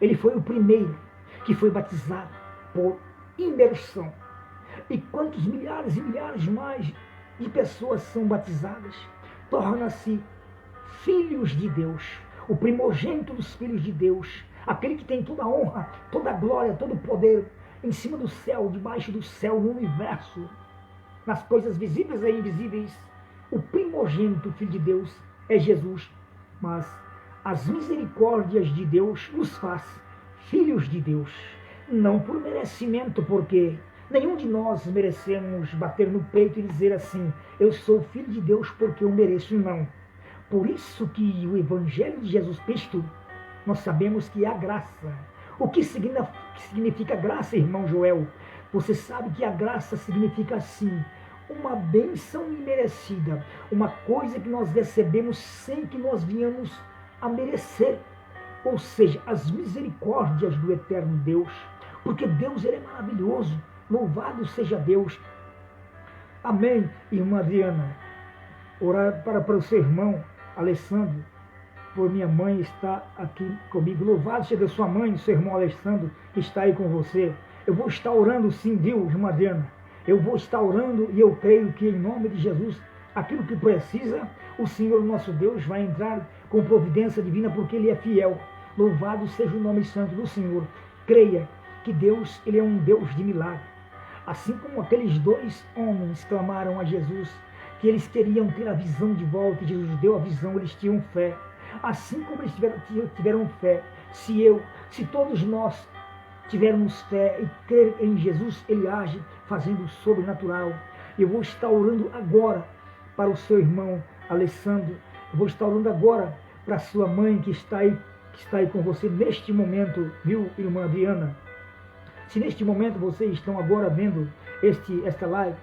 Ele foi o primeiro que foi batizado por imersão. E quantos milhares e milhares mais de pessoas são batizadas? Torna-se filhos de Deus, o primogênito dos filhos de Deus, aquele que tem toda a honra, toda a glória, todo o poder, em cima do céu, debaixo do céu, no universo, nas coisas visíveis e invisíveis, o primogênito Filho de Deus é Jesus. Mas as misericórdias de Deus nos faz filhos de Deus, não por merecimento, porque nenhum de nós merecemos bater no peito e dizer assim, eu sou filho de Deus porque eu mereço, não. Por isso que o Evangelho de Jesus Cristo, nós sabemos que é a graça. O que significa graça, irmão Joel? Você sabe que a graça significa assim, uma bênção imerecida, uma coisa que nós recebemos sem que nós venhamos a merecer. Ou seja, as misericórdias do eterno Deus, porque Deus ele é maravilhoso, louvado seja Deus. Amém, irmã Adriana. Orar para o seu irmão Alessandro, por minha mãe está aqui comigo. Louvado seja sua mãe, seu irmão Alessandro, que está aí com você. Eu vou estar orando sim, viu, irmã Adriana? Eu vou estar orando e eu creio que em nome de Jesus, aquilo que precisa, o Senhor nosso Deus vai entrar com providência divina, porque Ele é fiel. Louvado seja o nome santo do Senhor. Creia que Deus, Ele é um Deus de milagre. Assim como aqueles dois homens clamaram a Jesus, que eles queriam ter a visão de volta, e Jesus deu a visão, eles tinham fé. Assim como eles tiveram fé, se todos nós tivermos fé e crer em Jesus, Ele age fazendo o sobrenatural. Eu vou estar orando agora para o seu irmão Alessandro. Eu vou estar orando agora para a sua mãe que está aí com você neste momento, viu, irmã Adriana? Se neste momento vocês estão agora vendo esta live,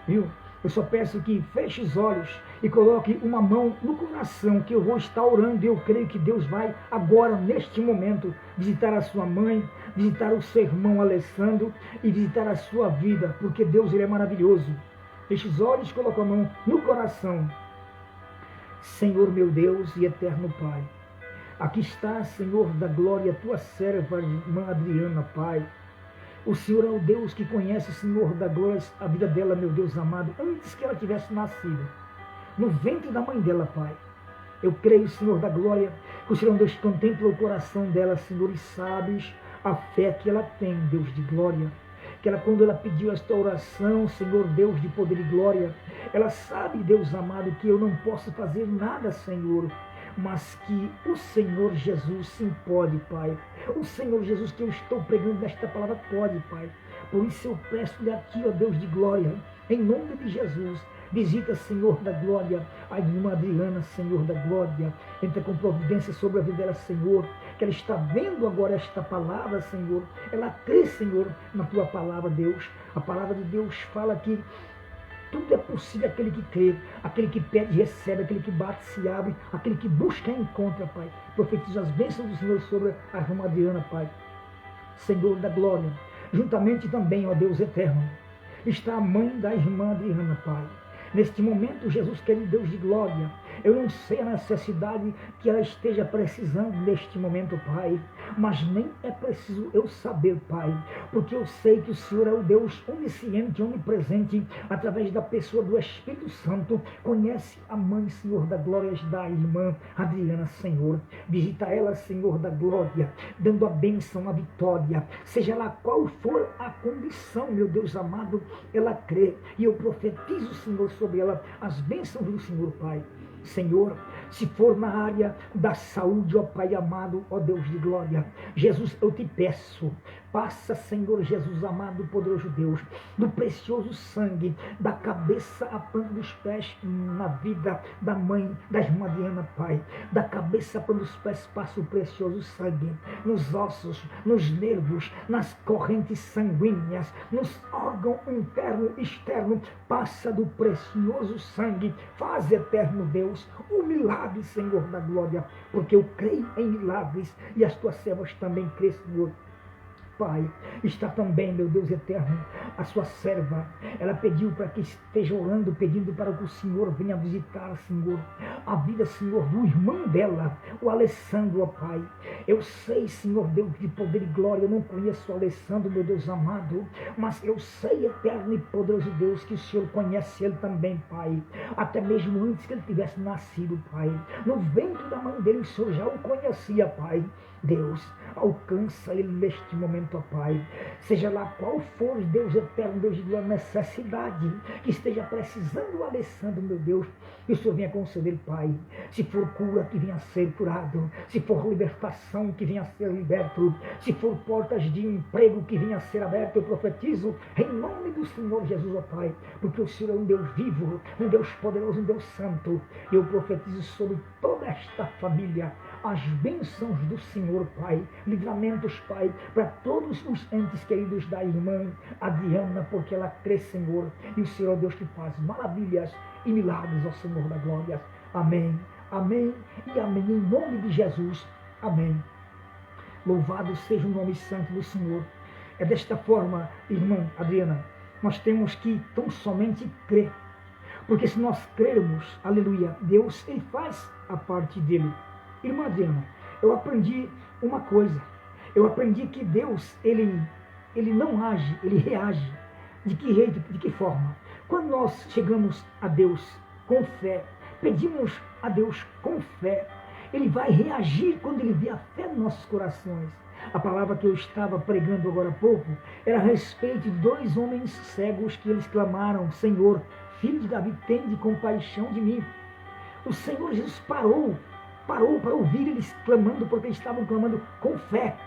viu? Eu só peço que feche os olhos e coloque uma mão no coração, que eu vou estar orando, e eu creio que Deus vai agora, neste momento, visitar a sua mãe, visitar o seu irmão Alessandro e visitar a sua vida, porque Deus ele é maravilhoso. Feche os olhos, coloque a mão no coração. Senhor meu Deus e eterno Pai, aqui está, Senhor da glória, tua serva, irmã Adriana, Pai. O Senhor é o Deus que conhece, Senhor da glória, a vida dela, meu Deus amado, antes que ela tivesse nascido, no ventre da mãe dela, Pai. Eu creio, Senhor da glória, que o Senhor Deus contempla o coração dela, Senhor, e sabes a fé que ela tem, Deus de glória. Que ela, quando ela pediu esta oração, Senhor Deus de poder e glória, ela sabe, Deus amado, que eu não posso fazer nada, Senhor, mas que o Senhor Jesus sim pode, Pai. O Senhor Jesus que eu estou pregando nesta palavra pode, Pai. Por isso eu peço-lhe a Ti, ó Deus de glória, em nome de Jesus, visita, Senhor da glória, a irmã Adriana, Senhor da glória. Entra com providência sobre a vida dela, Senhor, que ela está vendo agora esta palavra, Senhor. Ela crê, Senhor, na Tua palavra, Deus. A palavra de Deus fala que tudo é possível aquele que crê, aquele que pede recebe, aquele que bate se abre, aquele que busca encontra, Pai. Profetizo as bênçãos do Senhor sobre a irmã Adriana, Pai. Senhor da glória, juntamente também, ó Deus eterno, está a mãe da irmã Adriana, Pai. Neste momento, Jesus, querido Deus de glória, eu não sei a necessidade que ela esteja precisando neste momento, Pai, mas nem é preciso eu saber, Pai, porque eu sei que o Senhor é o Deus onisciente, onipresente, através da pessoa do Espírito Santo, conhece a mãe, Senhor da glória, da irmã Adriana, Senhor. Visita ela, Senhor da glória, dando a bênção, a vitória, seja lá qual for a condição, meu Deus amado, ela crê, e eu profetizo, Senhor, sobre ela as bênçãos do Senhor, Pai. Senhor, se for na área da saúde, ó Pai amado, ó Deus de glória, Jesus, eu te peço, passa, Senhor Jesus amado, poderoso Deus, do precioso sangue, da cabeça à planta dos pés, na vida da mãe, da irmã Adriana, Pai, da cabeça à planta dos pés, passa o precioso sangue, nos ossos, nos nervos, nas correntes sanguíneas, nos órgãos interno e externo, passa do precioso sangue, faz, eterno Deus, o milagre, Senhor da glória, porque eu creio em milagres, e as tuas servas também creem, Senhor. Pai. Está também, meu Deus eterno, a sua serva. Ela pediu para que esteja orando, pedindo para que o Senhor venha visitar, Senhor, a vida, Senhor, do irmão dela, o Alessandro, ó Pai. Eu sei, Senhor Deus de poder e glória, eu não conheço o Alessandro, meu Deus amado, mas eu sei, eterno e poderoso Deus, que o Senhor conhece ele também, Pai. Até mesmo antes que ele tivesse nascido, Pai. No ventre da mãe dele, o Senhor já o conhecia, Pai. Deus, alcança ele neste momento, ó Pai. Seja lá qual for, Deus eterno, Deus de glória, necessidade que esteja precisando o Alessandro, meu Deus, que o Senhor venha conceder, Pai. Se for cura, que venha a ser curado. Se for libertação, que venha a ser liberto. Se for portas de emprego, que venha a ser aberto. Eu profetizo em nome do Senhor Jesus, ó Pai, porque o Senhor é um Deus vivo, um Deus poderoso, um Deus santo. Eu profetizo sobre toda esta família as bênçãos do Senhor, Pai, livramentos, Pai, para todos os entes queridos da irmã Adriana, porque ela crê, Senhor, e o Senhor é Deus que faz maravilhas e milagres, ó Senhor da glória. Amém, amém e amém, em nome de Jesus, amém. Louvado seja o nome santo do Senhor. É desta forma, irmã Adriana, nós temos que tão somente crer, porque se nós crermos, aleluia, Deus, Ele faz a parte dele. Irmã Adriana, eu aprendi uma coisa. Eu aprendi que Deus, ele não age, ele reage. De que jeito, de que forma? Quando nós chegamos a Deus com fé, pedimos a Deus com fé, Ele vai reagir quando Ele vê a fé nos nossos corações. A palavra que eu estava pregando agora há pouco era a respeito de 2 homens cegos que eles clamaram: Senhor, filho de Davi, tende compaixão de mim. O Senhor Jesus parou para ouvir eles clamando, porque eles estavam clamando com fé.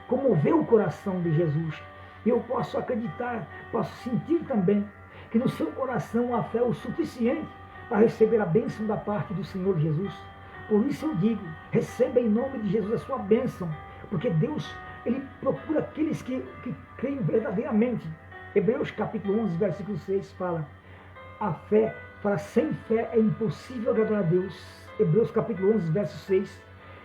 Comoveu o coração de Jesus. E eu posso acreditar, posso sentir também, que no seu coração há fé o suficiente para receber a bênção da parte do Senhor Jesus. Por isso eu digo, receba em nome de Jesus a sua bênção, porque Deus, Ele procura aqueles que creem verdadeiramente. Hebreus capítulo 11, versículo 6 fala: a fé, para sem fé é impossível agradar a Deus. Hebreus capítulo 11, verso 6.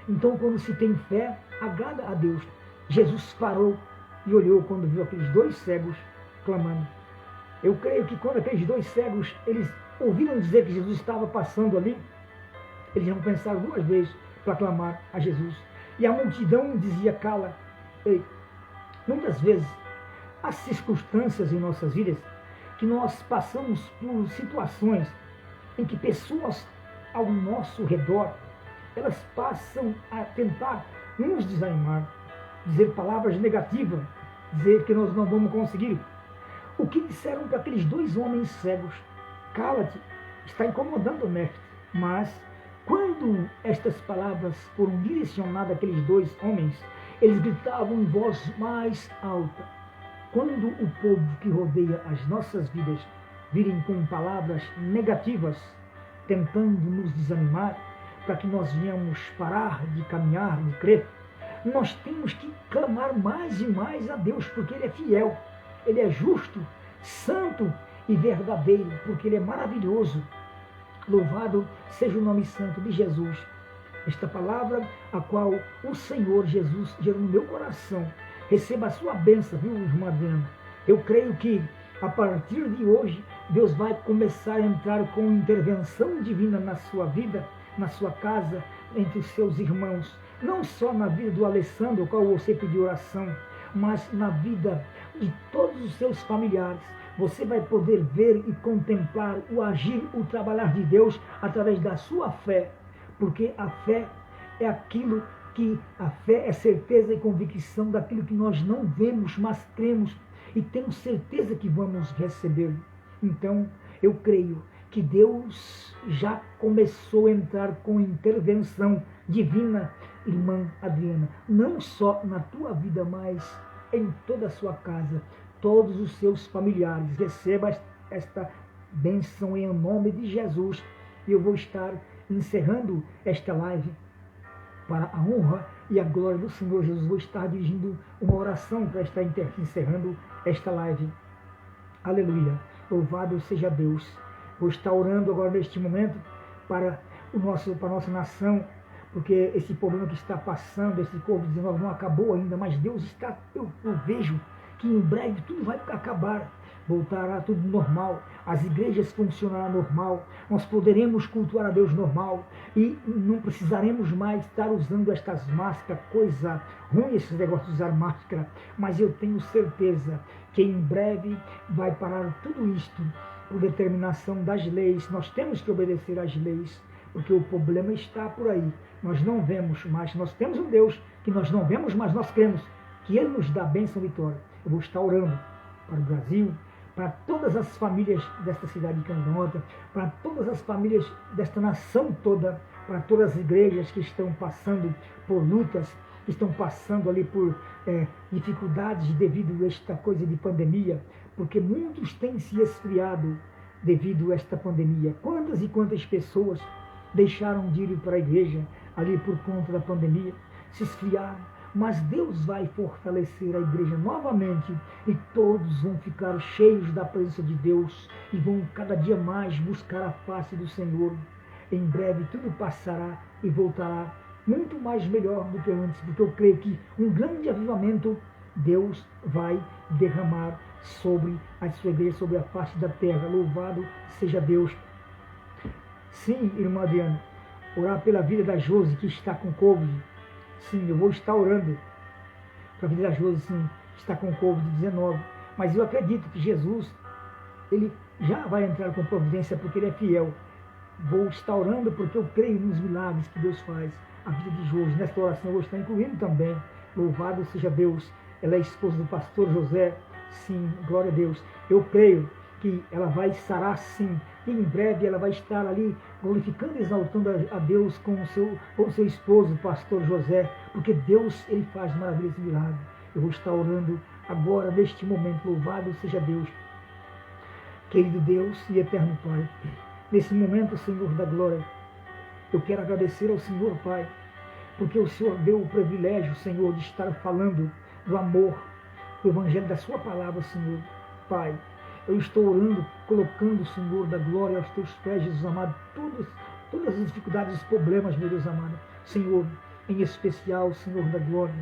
Então, quando se tem fé, agrada a Deus. Jesus parou e olhou quando viu aqueles 2 cegos clamando. Eu creio que quando aqueles 2 cegos, eles ouviram dizer que Jesus estava passando ali, eles não pensaram 2 vezes para clamar a Jesus. E a multidão dizia: cala. Ei, muitas vezes, há circunstâncias em nossas vidas que nós passamos por situações em que pessoas ao nosso redor, elas passam a tentar nos desanimar, dizer palavras negativas, dizer que nós não vamos conseguir. O que disseram para aqueles 2 homens cegos? Cala-te, está incomodando o mestre. Mas, quando estas palavras foram direcionadas àqueles 2 homens, eles gritavam em voz mais alta. Quando o povo que rodeia as nossas vidas virem com palavras negativas, tentando nos desanimar, para que nós venhamos parar de caminhar, de crer, nós temos que clamar mais e mais a Deus, porque Ele é fiel, Ele é justo, santo e verdadeiro, porque Ele é maravilhoso. Louvado seja o nome santo de Jesus. Esta palavra, a qual o Senhor Jesus gerou no meu coração, receba a sua bênção, viu, irmã Adriana? Eu creio que a partir de hoje, Deus vai começar a entrar com intervenção divina na sua vida, na sua casa, entre os seus irmãos. Não só na vida do Alessandro, ao qual você pediu oração, mas na vida de todos os seus familiares. Você vai poder ver e contemplar o agir, o trabalhar de Deus através da sua fé. Porque a fé é aquilo que... a fé é certeza e convicção daquilo que nós não vemos, mas cremos e temos certeza que vamos receber. Então, eu creio que Deus já começou a entrar com intervenção divina, irmã Adriana, não só na tua vida, mas em toda a sua casa, todos os seus familiares. Receba esta bênção em nome de Jesus. E eu vou estar encerrando esta live para a honra e a glória do Senhor Jesus. Vou estar dirigindo uma oração para estar encerrando esta live. Aleluia. Louvado seja Deus. Vou estar orando agora neste momento para a nossa nação, porque esse problema que está passando, esse Covid-19 não acabou ainda, mas Deus está, eu vejo que em breve tudo vai acabar, voltará tudo normal, as igrejas funcionarão normal, nós poderemos cultuar a Deus normal e não precisaremos mais estar usando estas máscaras, coisa ruim esse negócio de usar máscara, mas eu tenho certeza que em breve vai parar tudo isto por determinação das leis. Nós temos que obedecer às leis, porque o problema está por aí. Nós não vemos, mas nós temos um Deus que nós não vemos, mas nós cremos que Ele nos dá bênção e vitória. Eu vou estar orando para o Brasil, para todas as famílias desta cidade de Candonota, para todas as famílias desta nação toda, para todas as igrejas que estão passando por lutas, que estão passando ali por dificuldades devido a esta coisa de pandemia, porque muitos têm se esfriado devido a esta pandemia. Quantas e quantas pessoas deixaram de ir para a igreja ali por conta da pandemia, se esfriaram, mas Deus vai fortalecer a igreja novamente e todos vão ficar cheios da presença de Deus e vão cada dia mais buscar a face do Senhor. Em breve tudo passará e voltará muito mais melhor do que antes, porque eu creio que um grande avivamento Deus vai derramar sobre a sua igreja, sobre a face da terra. Louvado seja Deus. Sim, irmã Adriana, orar pela vida da Josi que está com Covid. Sim, eu vou estar orando para a vida da Josi, sim, que está com Covid-19. Mas eu acredito que Jesus, Ele já vai entrar com providência porque Ele é fiel. Vou estar orando porque eu creio nos milagres que Deus faz. A vida de Josi, nesta oração eu vou estar incluindo também. Louvado seja Deus. Ela é esposa do pastor José. Sim, glória a Deus. Eu creio que ela vai sarar sim. E em breve ela vai estar ali glorificando e exaltando a Deus com o seu esposo, o pastor José, porque Deus, Ele faz maravilhas e milagres. Eu vou estar orando agora, neste momento. Louvado seja Deus. Querido Deus e eterno Pai, nesse momento, Senhor da glória, eu quero agradecer ao Senhor, Pai, porque o Senhor deu o privilégio, Senhor, de estar falando do amor, do evangelho da sua palavra, Senhor. Pai, eu estou orando, colocando, Senhor da glória, aos teus pés, Jesus amado, todas as dificuldades, os problemas, meu Deus amado. Senhor, em especial, Senhor da glória,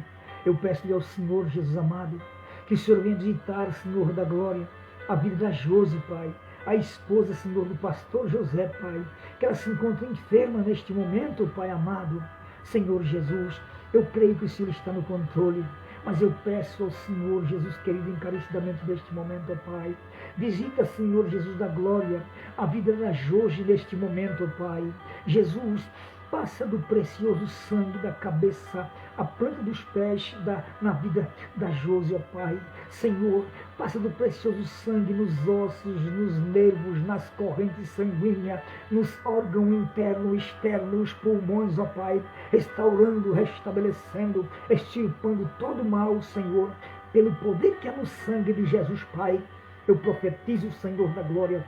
eu peço-lhe ao Senhor, Jesus amado, que o Senhor venha visitar, Senhor da glória, a vida da Josi, Pai, a esposa, Senhor, do pastor José, Pai, que ela se encontra enferma neste momento, Pai amado. Senhor Jesus, eu creio que o Senhor está no controle, mas eu peço ao Senhor, Jesus querido, encarecidamente neste momento, ó Pai, visita, Senhor Jesus da glória, a vida da Josi neste momento, ó Pai. Jesus, passa do precioso sangue da cabeça, a planta dos pés na vida da Josi, ó Pai. Senhor, passa do precioso sangue nos ossos, nos nervos, nas correntes sanguíneas, nos órgãos interno e externo, nos pulmões, ó Pai, restaurando, restabelecendo, extirpando todo o mal, Senhor, pelo poder que há no sangue de Jesus, Pai. Eu profetizo, Senhor da glória,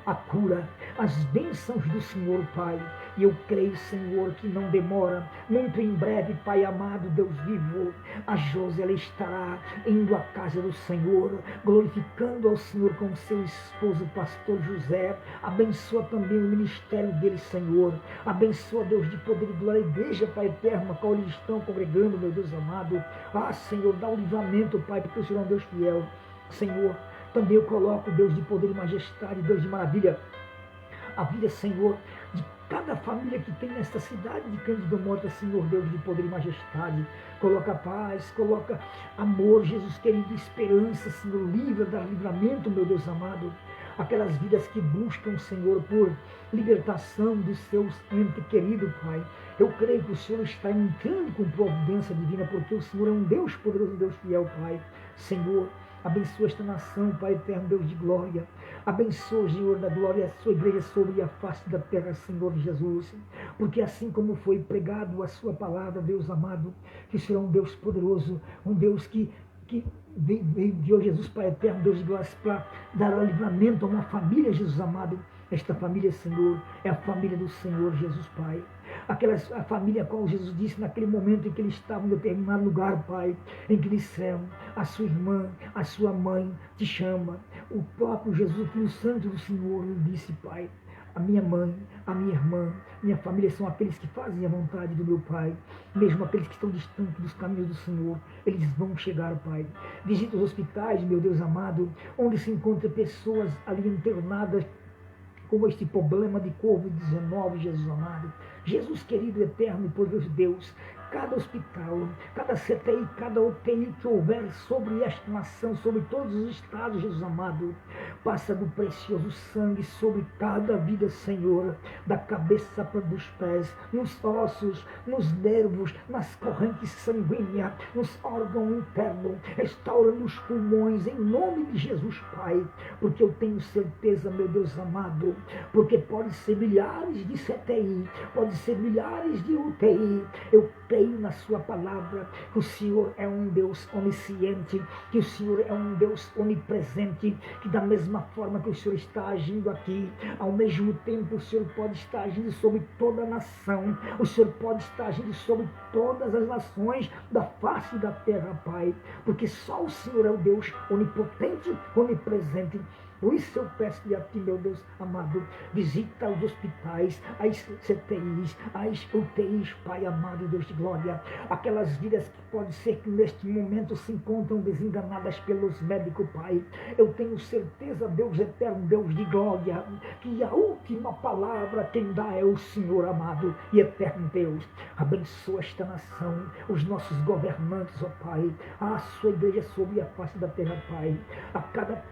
a cura, as bênçãos do Senhor, Pai. E eu creio, Senhor, que não demora, muito em breve, Pai amado, Deus vivo, a Josi, ela estará indo à casa do Senhor, glorificando ao Senhor com seu esposo, pastor José. Abençoa também o ministério dele, Senhor. Abençoa, Deus de poder e glória, a igreja, Pai eterno, a qual eles estão congregando, meu Deus amado. Ah, Senhor, dá o livramento, Pai, porque o Senhor é um Deus fiel. Senhor, também eu coloco, Deus de poder e majestade, Deus de maravilha, a vida, Senhor, de cada família que tem nesta cidade de Cândido Mota, Senhor, Deus de poder e majestade. Coloca paz, coloca amor, Jesus querido, esperança, Senhor, livramento, meu Deus amado. Aquelas vidas que buscam, Senhor, por libertação dos seus entes queridos, Pai. Eu creio que o Senhor está entrando com providência divina, porque o Senhor é um Deus poderoso, um Deus fiel, Pai. Senhor, abençoa esta nação, Pai eterno, Deus de glória. Abençoa, Senhor da glória, a sua igreja sobre a face da terra, Senhor Jesus. Porque assim como foi pregado a sua palavra, Deus amado, que o Senhor é um Deus poderoso, um Deus que veio Jesus, Pai eterno, Deus de glória, para dar livramento a uma família, Jesus amado. Esta família, Senhor, é a família do Senhor Jesus, Pai. A família a qual Jesus disse naquele momento em que eles estavam em determinado lugar, Pai, em que disseram, a sua irmã, a sua mãe te chama. O próprio Jesus, o Filho Santo do Senhor, lhe disse, Pai, a minha mãe, a minha irmã, minha família são aqueles que fazem a vontade do meu Pai. Mesmo aqueles que estão distantes dos caminhos do Senhor, eles vão chegar, Pai. Visita os hospitais, meu Deus amado, onde se encontram pessoas ali internadas com este problema de Covid-19, Jesus amado. Jesus querido, eterno e poderoso Deus, cada hospital, cada CTI, cada UTI que houver sobre esta nação, sobre todos os estados, Jesus amado, passa do precioso sangue sobre cada vida, Senhor, da cabeça para os pés, nos ossos, nos nervos, nas correntes sanguíneas, nos órgãos internos, restaurando os pulmões, em nome de Jesus, Pai, porque eu tenho certeza, meu Deus amado, porque pode ser milhares de CTI, pode ser milhares de UTI, eu creio na sua palavra, que o Senhor é um Deus onisciente, que o Senhor é um Deus onipresente, que da mesma forma que o Senhor está agindo aqui, ao mesmo tempo o Senhor pode estar agindo sobre toda a nação, o Senhor pode estar agindo sobre todas as nações da face da terra, Pai, porque só o Senhor é o Deus onipotente, onipresente. Por isso eu peço-lhe a ti, meu Deus amado, visita os hospitais, as CTIs, as UTIs, Pai amado, Deus de glória, aquelas vidas que pode ser que neste momento se encontram desenganadas pelos médicos, Pai. Eu tenho certeza, Deus eterno, Deus de glória, que a última palavra quem dá é o Senhor amado e eterno Deus. Abençoa esta nação, os nossos governantes, ó Pai, a sua igreja sobre a face da terra, Pai, a cada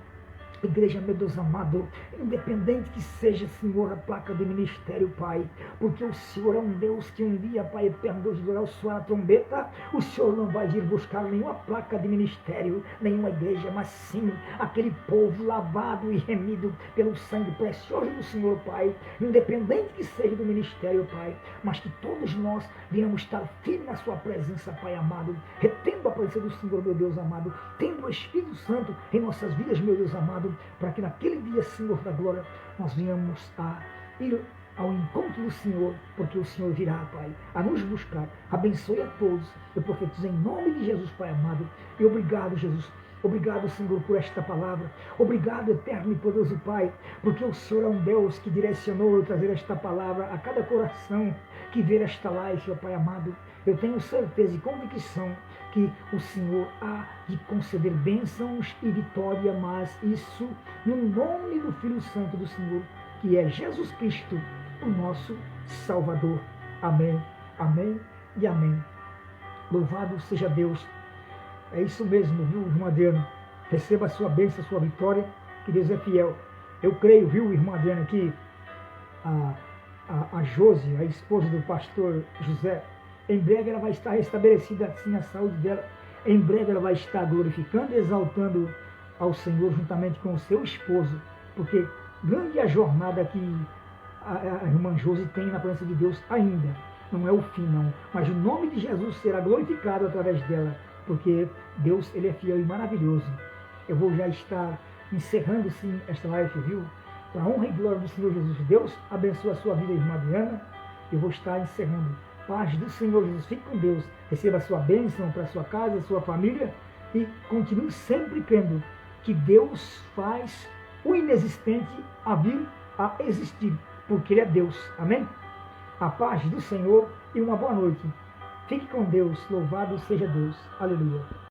igreja, meu Deus amado, independente que seja, Senhor, a placa de ministério, Pai, porque o Senhor é um Deus que um dia, Pai eterno, Deus de glória, ao soar a trombeta, o Senhor não vai ir buscar nenhuma placa de ministério, nenhuma igreja, mas sim aquele povo lavado e remido pelo sangue precioso do Senhor, Pai, independente que seja do ministério, Pai, mas que todos nós venhamos estar firmes na sua presença, Pai amado, retendo a presença do Senhor, meu Deus amado, tendo o Espírito Santo em nossas vidas, meu Deus amado, para que naquele dia, Senhor da glória, nós venhamos a ir ao encontro do Senhor, porque o Senhor virá, Pai, a nos buscar. Abençoe a todos. Eu profetizo em nome de Jesus, Pai amado. E obrigado, Jesus. Obrigado, Senhor, por esta palavra. Obrigado, eterno e poderoso Pai, porque o Senhor é um Deus que direcionou eu trazer esta palavra a cada coração que ver esta live, ó Pai amado. Eu tenho certeza e convicção que o Senhor há de conceder bênçãos e vitória, mas isso no nome do Filho Santo do Senhor, que é Jesus Cristo, o nosso Salvador. Amém, amém e amém. Louvado seja Deus. É isso mesmo, viu, irmão Adriano? Receba a sua bênção, a sua vitória, que Deus é fiel. Eu creio, viu, irmão Adriano, que a Josi, a esposa do pastor José, em breve ela vai estar restabelecida assim a saúde dela. Em breve ela vai estar glorificando e exaltando ao Senhor juntamente com o seu esposo, porque grande é a jornada que a irmã Josi tem na presença de Deus ainda. Não é o fim, não. Mas o nome de Jesus será glorificado através dela, porque Deus, ele é fiel e maravilhoso. Eu vou já estar encerrando sim esta live, viu? Para a honra e glória do Senhor Jesus. Deus abençoe a sua vida, irmã Adriana. Eu vou estar encerrando. Paz do Senhor Jesus. Fique com Deus. Receba a sua bênção para a sua casa, a sua família. E continue sempre crendo que Deus faz o inexistente a vir a existir. Porque Ele é Deus. Amém? A paz do Senhor e uma boa noite. Fique com Deus. Louvado seja Deus. Aleluia.